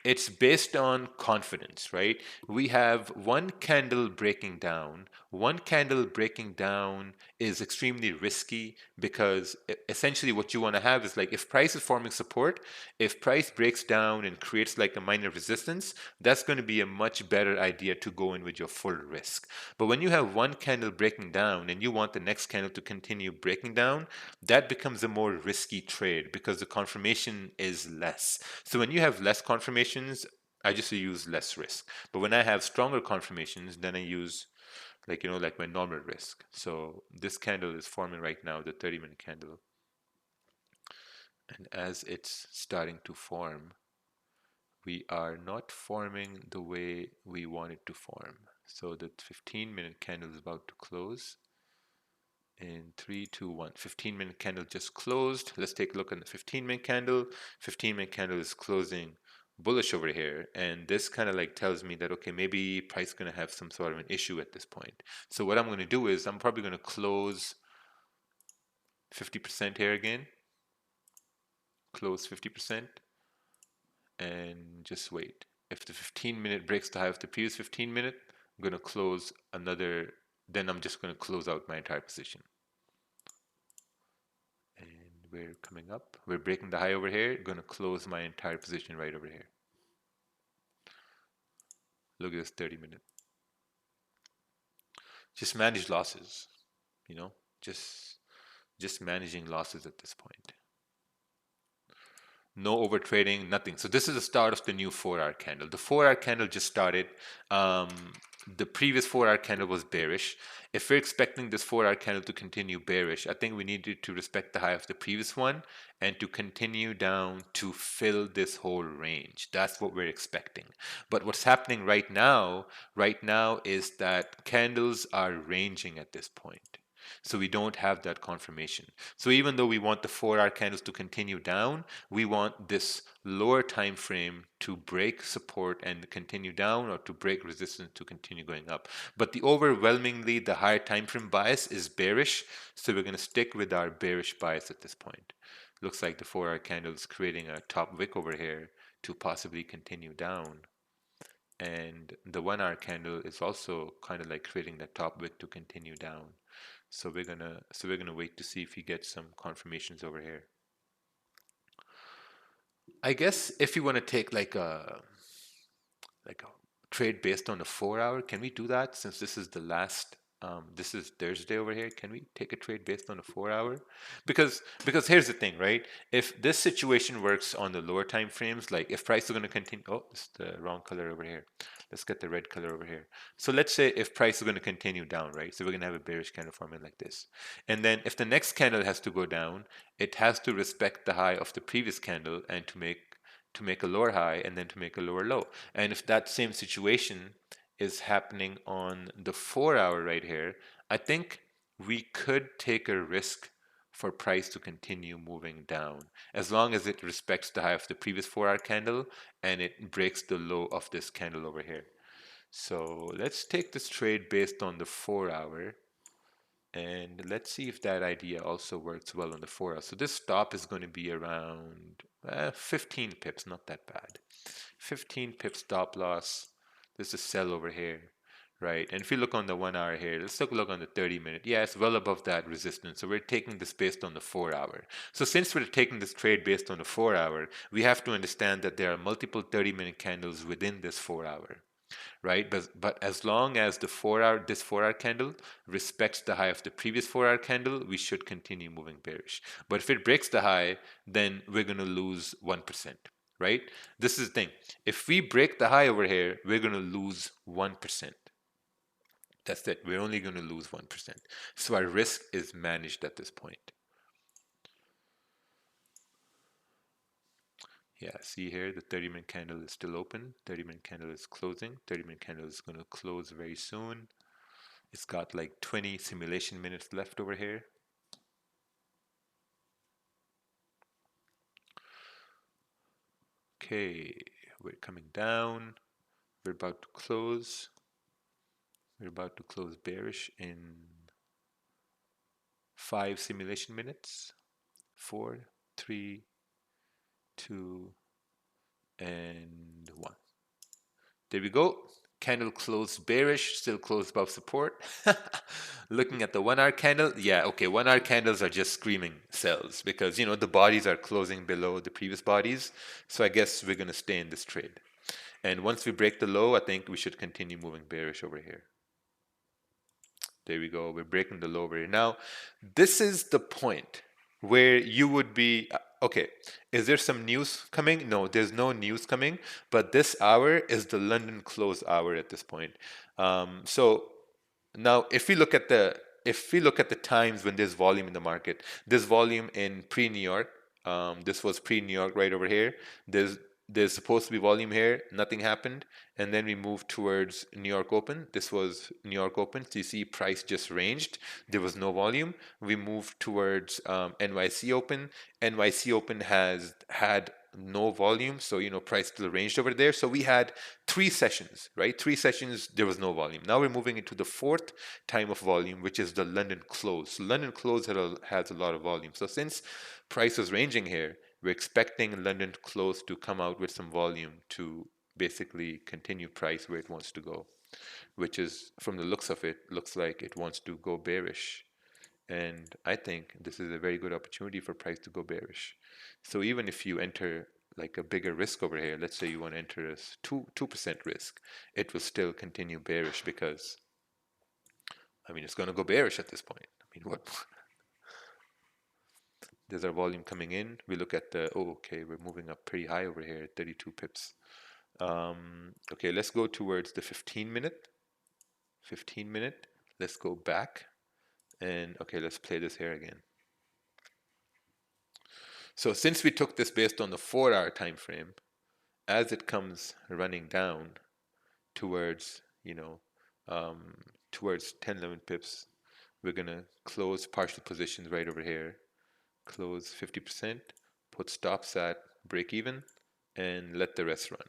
It's based on confidence, right? We have one candle breaking down. One candle breaking down is extremely risky because essentially what you want to have is like if price is forming support, if price breaks down and creates like a minor resistance, that's going to be a much better idea to go in with your full risk. But when you have one candle breaking down and you want the next candle to continue breaking down, that becomes a more risky trade because the confirmation is less. So when you have less confirmation, I just use less risk. But when I have stronger confirmations, then I use like my normal risk. So this candle is forming right now, the 30-minute candle. And as it's starting to form, we are not forming the way we want it to form. So the 15-minute candle is about to close in 3, 2, 1. 15-minute candle just closed. Let's take a look at the 15-minute candle. 15-minute candle is closing bullish over here, and this kind of like tells me that okay, maybe price going to have some sort of an issue at this point. So what I'm going to do is I'm probably going to close 50% here again, close 50%, and just wait. If the 15-minute breaks the high of the previous 15-minute, I'm going to close another, then I'm just going to close out my entire position. And we're coming up. We're breaking the high over here. Going to close my entire position right over here. Look at this 30-minute. Just manage losses, you know, just managing losses at this point. No over trading, nothing. So this is the start of the new 4-hour candle. The 4-hour candle just started. Um, the previous 4-hour candle was bearish. If we're expecting this 4-hour candle to continue bearish, I think we needed to respect the high of the previous one and to continue down to fill this whole range. That's what we're expecting. But what's happening right now is that candles are ranging at this point. So we don't have that confirmation. So even though we want the 4-hour candles to continue down, we want this lower time frame to break support and continue down, or to break resistance to continue going up. But overwhelmingly, the higher time frame bias is bearish, so we're going to stick with our bearish bias at this point. Looks like the 4-hour candle is creating a top wick over here to possibly continue down. And the 1-hour candle is also kind of like creating that top wick to continue down. So we're gonna wait to see if we get some confirmations over here. I guess if you want to take like a trade based on a 4-hour, can we do that since this is the last this is Thursday over here? Can we take a trade based on a 4-hour? Because here's the thing, right? If this situation works on the lower time frames, like if price is going to continue, oh, it's the wrong color over here. Let's get the red color over here. So let's say if price is going to continue down, right? So we're going to have a bearish candle forming like this. And then if the next candle has to go down, it has to respect the high of the previous candle and to make a lower high and then to make a lower low. And if that same situation is happening on the 4-hour right here, I think we could take a risk for price to continue moving down as long as it respects the high of the previous 4-hour candle and it breaks the low of this candle over here. So let's take this trade based on the 4-hour. And let's see if that idea also works well on the 4-hour. So this stop is going to be around 15 pips, not that bad. 15 pip stop loss. This is sell over here, right? And if you look on the 1-hour here, let's take a look on the 30-minute. Yeah, it's well above that resistance. So we're taking this based on the 4-hour. So since we're taking this trade based on the 4-hour, we have to understand that there are multiple 30-minute candles within this 4-hour. Right, but as long as the 4-hour this 4-hour candle respects the high of the previous 4-hour candle, we should continue moving bearish. But if it breaks the high, then we're going to lose 1%. Right? This is the thing. If we break the high over here, we're going to lose 1%. That's it. We're only going to lose 1%. So our risk is managed at this point. Yeah, see here, the 30-minute candle is still open. 30-minute candle is closing. 30-minute candle is going to close very soon. It's got like 20 simulation minutes left over here. Okay, we're coming down. We're about to close. We're about to close bearish in 5 simulation minutes. 4, 3, 2, and 1. There we go. Candle closed bearish, still closed above support. Looking at the 1-hour candle, yeah, okay, 1-hour candles are just screaming sells because, you know, the bodies are closing below the previous bodies. So I guess we're going to stay in this trade. And once we break the low, I think we should continue moving bearish over here. There we go. We're breaking the low over here. Now, this is the point where you would be, okay, is there some news coming? No, there's no news coming, but this hour is the London close hour at this point. So now if we look at the times when there's volume in the market, there's volume in pre-New York, This was pre-New York right over here. There's supposed to be volume here. Nothing happened. And then we moved towards New York Open. This was New York Open. So you see price just ranged. There was no volume. We moved towards NYC Open. NYC Open has had no volume. So, price still ranged over there. So we had 3 sessions, right? 3 sessions, there was no volume. Now we're moving into the fourth time of volume, which is the London close. So London close has a lot of volume. So since price is ranging here, we're expecting London close to come out with some volume to basically continue price where it wants to go, which is, from the looks of it, looks like it wants to go bearish. And I think this is a very good opportunity for price to go bearish. So even if you enter like a bigger risk over here, let's say you want to enter a 2% risk, it will still continue bearish because, it's going to go bearish at this point. What? There's our volume coming in. We look at okay, we're moving up pretty high over here, 32 pips. Okay, let's go towards the 15 minute. 15 minute. Let's go back. And okay, let's play this here again. So since we took this based on the 4-hour time frame, as it comes running down towards, towards 10, 11 pips, we're gonna close partial positions right over here. Close 50%, put stops at break even, and let the rest run.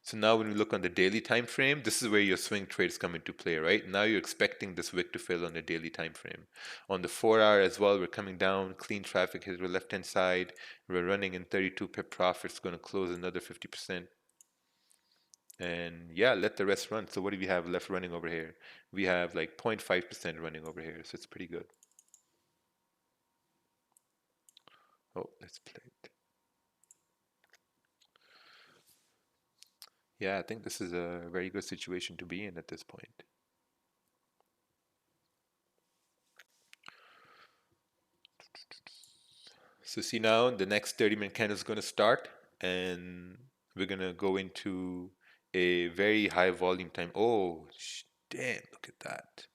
So now when we look on the daily time frame, this is where your swing trades come into play, right? Now you're expecting this wick to fill on the daily time frame. On the 4-hour as well, we're coming down, clean traffic hit the left hand side. We're running in 32 pip profits, going to close another 50%. And yeah, let the rest run. So what do we have left running over here? We have like 0.5% running over here, so it's pretty good. Oh, let's play it. Yeah, I think this is a very good situation to be in at this point. So see now, the next 30-minute candle is going to start, and we're going to go into a very high volume time. Oh, damn, look at that.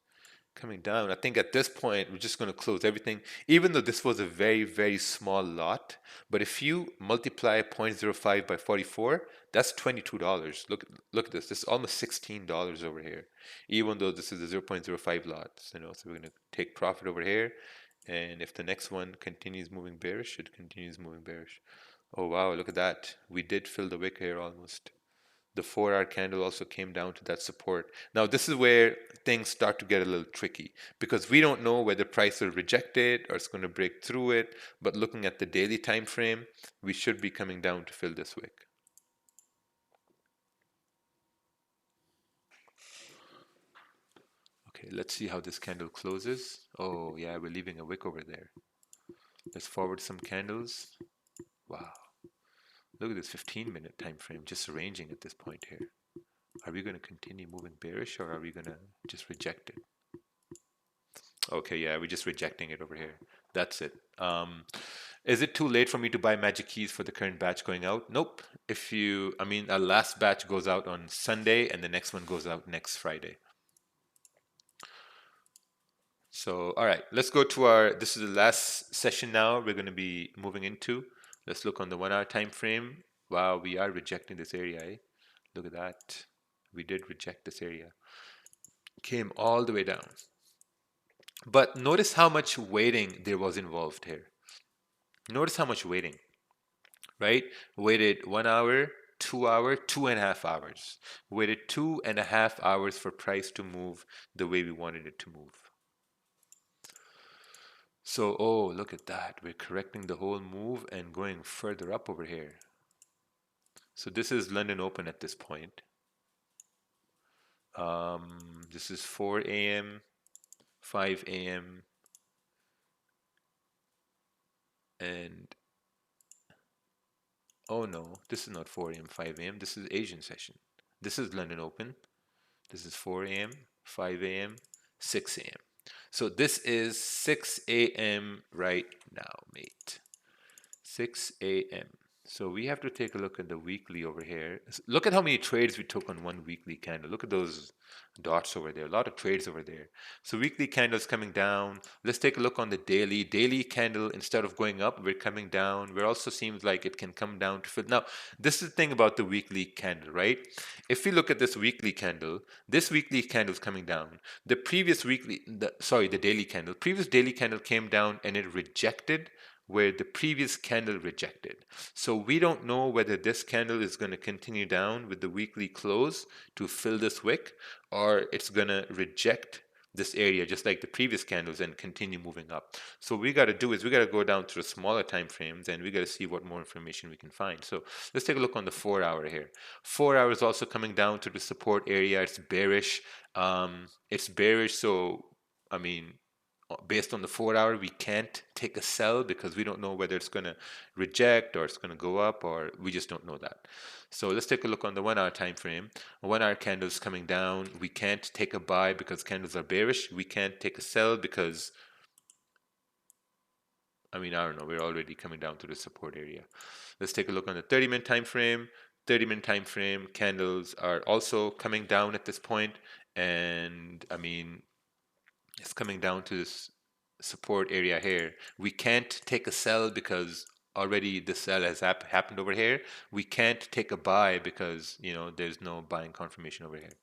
Coming down. I think at this point, we're just going to close everything, even though this was a very, very small lot. But if you multiply 0.05 by 44, that's $22. Look at this. This is almost $16 over here, even though this is a 0.05 lot. So we're going to take profit over here. And if the next one continues moving bearish, it continues moving bearish. Oh, wow, look at that. We did fill the wick here almost. The 4-hour candle also came down to that support. Now, this is where things start to get a little tricky because we don't know whether price will reject it or it's going to break through it. But looking at the daily time frame, we should be coming down to fill this wick. Okay, let's see how this candle closes. Oh, yeah, we're leaving a wick over there. Let's forward some candles. Wow. Look at this 15-minute time frame just ranging at this point here. Are we going to continue moving bearish or are we going to just reject it? Okay, yeah, we're just rejecting it over here. That's it. Is it too late for me to buy magic keys for the current batch going out? Nope. Our last batch goes out on Sunday and the next one goes out next Friday. So, all right, let's go to this is the last session now we're going to be moving into. Let's look on the 1-hour time frame. Wow, we are rejecting this area, eh? Look at that. We did reject this area. Came all the way down. But notice how much waiting there was involved here. Notice how much waiting, right? Waited 1 hour, 2 hour, 2.5 hours. Waited 2.5 hours for price to move the way we wanted it to move. So, oh, look at that. We're correcting the whole move and going further up over here. So this is London Open at this point. This is 4 a.m., 5 a.m., and oh no, this is not 4 a.m., 5 a.m. This is Asian session. This is London Open. This is 4 a.m., 5 a.m., 6 a.m. So this is 6 a.m. right now, mate. 6 a.m. So we have to take a look at the weekly over here. Look at how many trades we took on one weekly candle. Look at those dots over there. A lot of trades over there. So weekly candles coming down. Let's take a look on the daily. Daily candle, instead of going up, we're coming down. We're also seems like it can come down to fill. Now, this is the thing about the weekly candle, right? If we look at this weekly candle is coming down. The previous weekly, the daily candle, previous daily candle came down and it rejected where the previous candle rejected. So we don't know whether this candle is going to continue down with the weekly close to fill this wick, or it's going to reject this area just like the previous candles and continue moving up. So what we got to do is we got to go down to the smaller time frames and we got to see what more information we can find. So let's take a look on the 4 hour here. 4 hour is also coming down to the support area. It's bearish. So I mean, based on the 4 hour, we can't take a sell because we don't know whether it's going to reject or it's going to go up, or we just don't know that. So let's take a look on the 1 hour time frame. A 1 hour candle is coming down. We can't take a buy because candles are bearish. We can't take a sell because, I don't know, we're already coming down to the support area. Let's take a look on the 30-minute time frame. 30-minute time frame candles are also coming down at this point, and it's coming down to this support area here. We can't take a sell because already the sell has happened over here. We can't take a buy because there's no buying confirmation over here.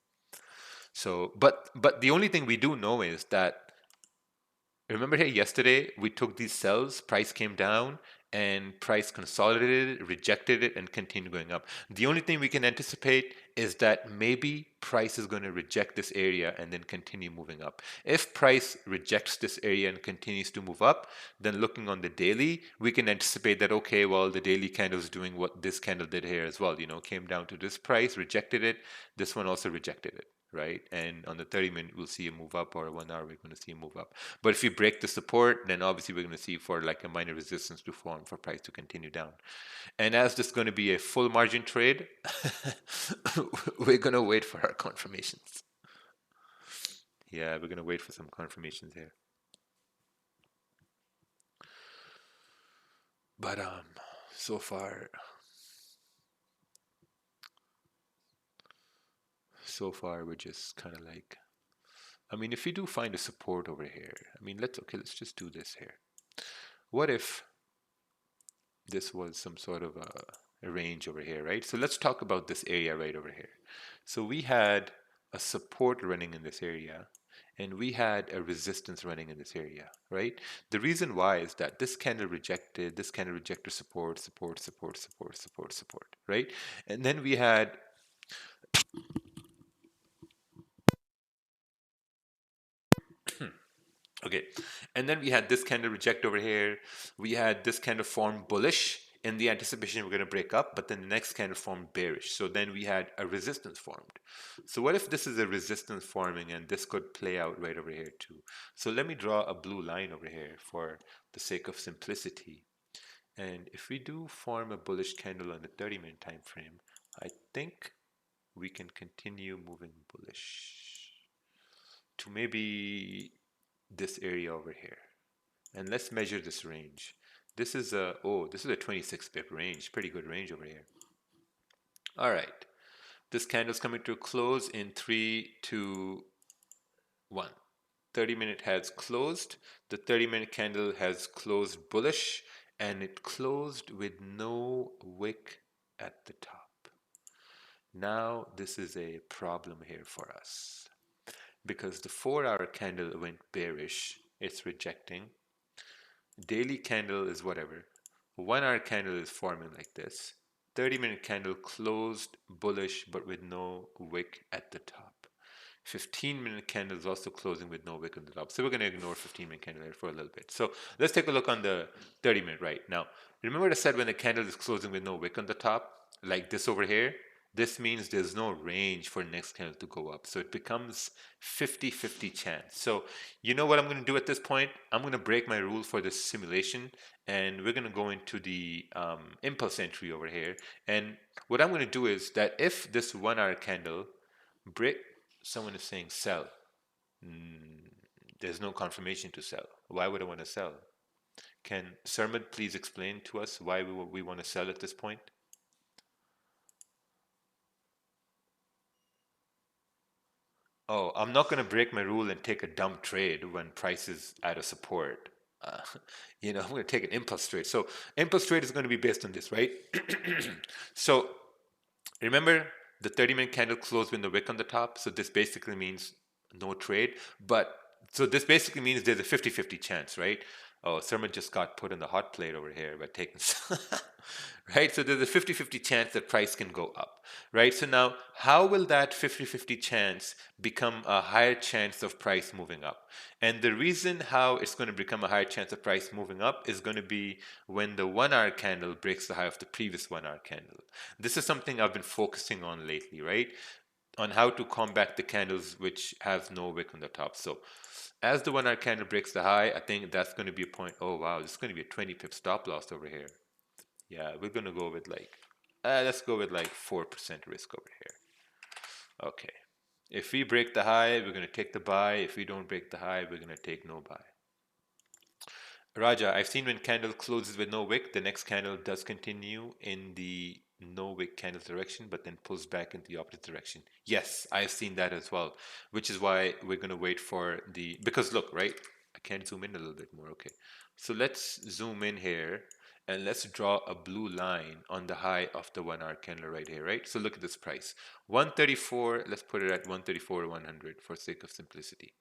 So, but the only thing we do know is that, remember here yesterday, we took these sells, price came down, and price consolidated it, rejected it, and continued going up. The only thing we can anticipate is that maybe price is going to reject this area and then continue moving up. If price rejects this area and continues to move up, then looking on the daily, we can anticipate that, okay, well, the daily candle is doing what this candle did here as well. Came down to this price, rejected it. This one also rejected it, right? And on the 30-minute, we'll see a move up, or 1 hour, we're going to see a move up. But if we break the support, then obviously we're going to see for like a minor resistance to form for price to continue down. And as this is going to be a full margin trade, we're going to wait for our confirmations. Yeah, we're going to wait for some confirmations here. But so far we're just kind of like, if we do find a support over here, let's just do this here. What if this was some sort of a range over here, right? So let's talk about this area right over here. So we had a support running in this area, and we had a resistance running in this area, right? The reason why is that this candle rejected support, right? And then we had okay, and then we had this candle reject over here. We had this kind of form bullish in the anticipation we're going to break up, but then the next kind of formed bearish. So then we had a resistance formed. So what if this is a resistance forming and this could play out right over here too? So let me draw a blue line over here for the sake of simplicity. And if we do form a bullish candle on the 30-minute time frame, I think we can continue moving bullish to maybe this area over here. And let's measure this range. This is a 26 pip range, pretty good range over here. All right, this candle's coming to a close in 3, 2, 1. 30-minute has closed. The 30-minute candle has closed bullish, and it closed with no wick at the top. Now this is a problem here for us because the 4-hour candle went bearish. It's rejecting. Daily candle is whatever. 1-hour candle is forming like this. 30-minute candle closed bullish but with no wick at the top. 15-minute candle is also closing with no wick on the top. So we're going to ignore 15-minute candle there for a little bit. So let's take a look on the 30-minute right now. Remember I said when the candle is closing with no wick on the top, like this over here, this means there's no range for the next candle to go up. So it becomes 50-50 chance. So you know what I'm going to do at this point? I'm going to break my rule for this simulation, and we're going to go into the impulse entry over here. And what I'm going to do is that if this 1-hour candle break, someone is saying sell. There's no confirmation to sell. Why would I want to sell? Can Sarmad please explain to us why we want to sell at this point? Oh, I'm not going to break my rule and take a dumb trade when price is at a support. Uh, I'm going to take an impulse trade. So impulse trade is going to be based on this, right? So remember, the 30-minute candle closed with the wick on the top. So this basically means no trade. But so this basically means there's a 50-50 chance, right? Oh, Sermon just got put in the hot plate over here by taking, right? So there's a 50-50 chance that price can go up, right? So now, how will that 50-50 chance become a higher chance of price moving up? And the reason how it's going to become a higher chance of price moving up is going to be when the 1 hour candle breaks the high of the previous 1 hour candle. This is something I've been focusing on lately, right? On how to combat the candles which have no wick on the top. So as the 1 hour candle breaks the high, I think that's going to be a point. Oh, wow, this is going to be a 20 pip stop loss over here. Yeah, we're going to go with let's go with like 4% risk over here. Okay. If we break the high, we're going to take the buy. If we don't break the high, we're going to take no buy. Raja, I've seen when candle closes with no wick, the next candle does continue in the no wick candle direction, but then pulls back in the opposite direction. Yes, I've seen that as well, which is why we're going to wait for because look, right? I can't zoom in a little bit more. Okay. So let's zoom in here and let's draw a blue line on the high of the 1 hour candle right here, right? So look at this price. 134, let's put it at 134 100 for sake of simplicity.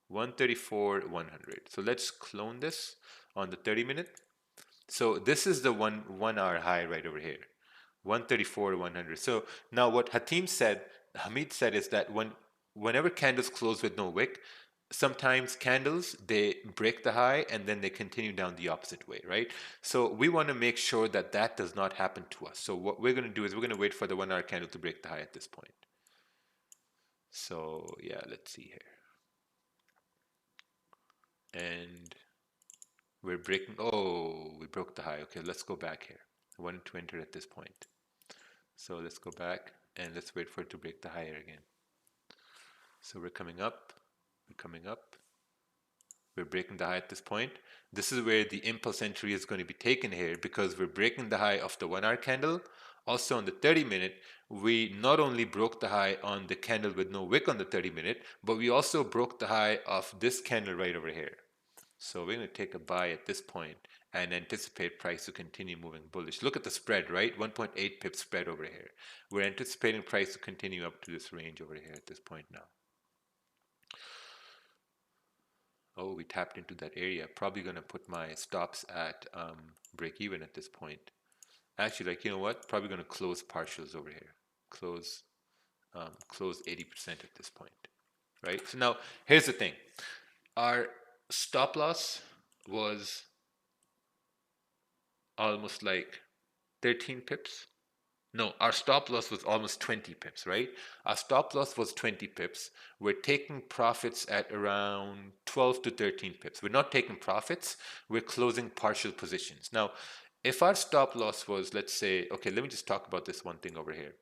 134 100. So let's clone this on the 30-minute. So this is the 1 hour high right over here. 134 100. So now what Hamid said is that whenever candles close with no wick, sometimes candles they break the high and then they continue down the opposite way, right? So we want to make sure that that does not happen to us. So what we're going to do is we're going to wait for the 1 hour candle to break the high at this point. So yeah, let's see here. And we're breaking. Oh, we broke the high. Okay, let's go back here. I wanted to enter at this point. So let's go back and let's wait for it to break the higher again. So we're coming up. We're coming up. We're breaking the high at this point. This is where the impulse entry is going to be taken here because we're breaking the high of the 1 hour candle. Also on the 30-minute, we not only broke the high on the candle with no wick on the 30-minute, but we also broke the high of this candle right over here. So we're going to take a buy at this point and anticipate price to continue moving bullish. Look at the spread, right? 1.8 pip spread over here. We're anticipating price to continue up to this range over here at this point now. Oh, we tapped into that area. Probably going to put my stops at break even at this point. Actually, you know what? Probably going to close partials over here. Close 80% at this point, right? So now here's the thing. Our stop loss was almost like 13 pips. No, our stop loss was almost 20 pips, right? Our stop loss was 20 pips. We're taking profits at around 12 to 13 pips. We're not taking profits, we're closing partial positions. Now, if our stop loss was, let's say, okay, let me just talk about this one thing over here.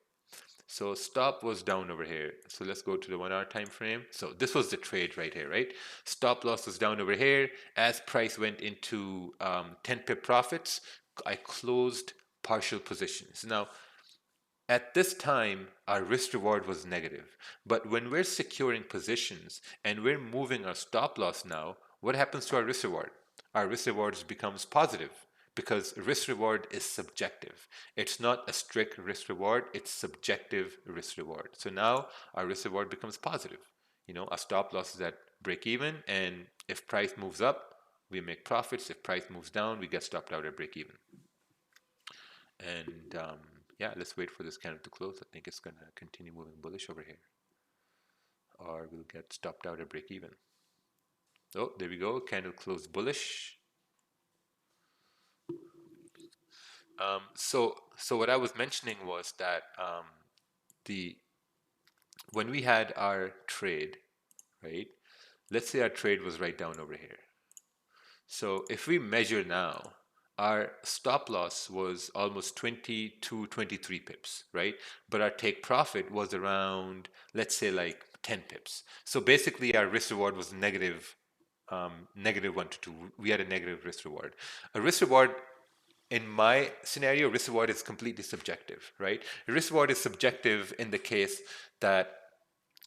So stop was down over here. So let's go to the 1 hour time frame. So this was the trade right here, right? Stop loss was down over here. As price went into 10 pip profits, I closed partial positions. Now, at this time, our risk reward was negative. But when we're securing positions and we're moving our stop loss now, what happens to our risk reward? Our risk reward becomes positive because risk reward is subjective. It's not a strict risk reward, it's subjective risk reward. So now our risk reward becomes positive. Our stop loss is at break even, and if price moves up, we make profits. If price moves down, we get stopped out at break even. And yeah, let's wait for this candle to close. I think it's going to continue moving bullish over here. Or we'll get stopped out at break even. Oh, there we go. Candle closed bullish. So what I was mentioning was that when we had our trade, right? Let's say our trade was right down over here. So if we measure now, our stop loss was almost 20 to 23 pips, right? But our take profit was around, let's say like 10 pips. So basically our risk reward was negative -1 to 2. We had a negative risk reward. A risk reward in my scenario, risk reward is completely subjective, right? Risk reward is subjective in the case that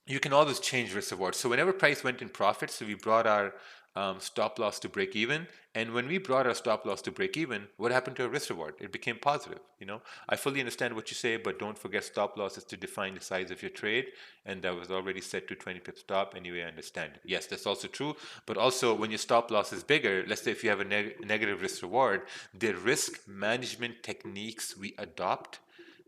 you can always change risk reward. So whenever price went in profit, so we brought our stop loss to break even. And when we brought our stop loss to break even, what happened to our risk reward? It became positive. I fully understand what you say, but don't forget stop loss is to define the size of your trade, and that was already set to 20 pip stop. Anyway, I understand it. Yes, that's also true. But also, when your stop loss is bigger, let's say if you have a negative risk reward, the risk management techniques we adopt,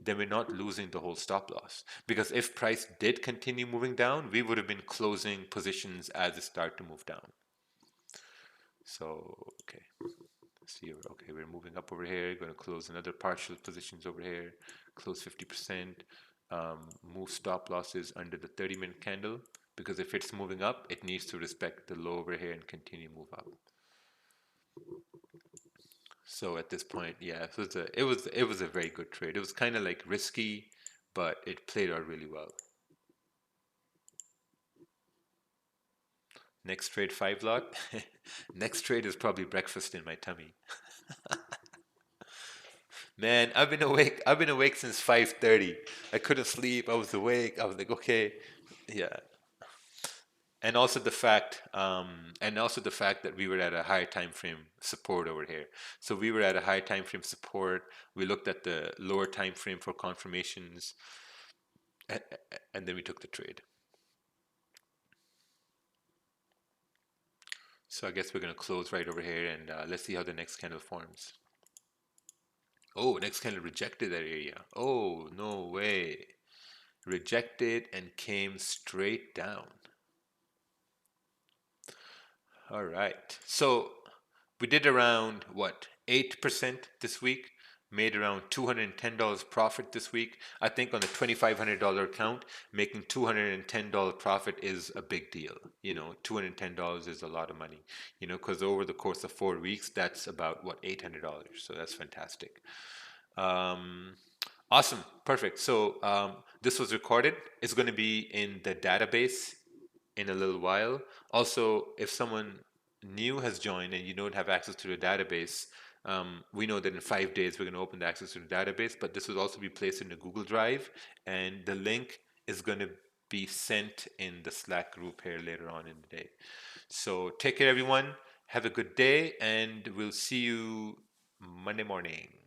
then we're not losing the whole stop loss. Because if price did continue moving down, we would have been closing positions as it started to move down. So, okay, let's see. Okay, we're moving up over here. Going to close another partial positions over here. Close 50%. Move stop losses under the 30-minute candle, because if it's moving up, it needs to respect the low over here and continue move up. So at this point, yeah, it was a very good trade. It was kind of like risky, but it played out really well. Next trade 5 lot. Next trade is probably breakfast in my tummy. Man, I've been awake since 5:30. I couldn't sleep. I was awake. I was like, okay, yeah. And also the fact that we were at a higher time frame support over here. So we were at a higher time frame support. We looked at the lower time frame for confirmations, and then we took the trade. So I guess we're gonna close right over here, and let's see how the next candle forms. Oh, next candle rejected that area. Oh, no way. Rejected and came straight down. All right. So we did around what, 8% this week, made around $210 profit this week. I think on the $2,500 account, making $210 profit is a big deal. $210 is a lot of money, because over the course of 4 weeks, that's about what, $800. So that's fantastic. Um, awesome. Perfect. So this was recorded. It's going to be in the database in a little while. Also, if someone new has joined and you don't have access to the database, we know that in 5 days we're going to open the access to the database, but this will also be placed in the Google Drive, and the link is going to be sent in the Slack group here later on in the day. So take care, everyone. Have a good day, and we'll see you Monday morning.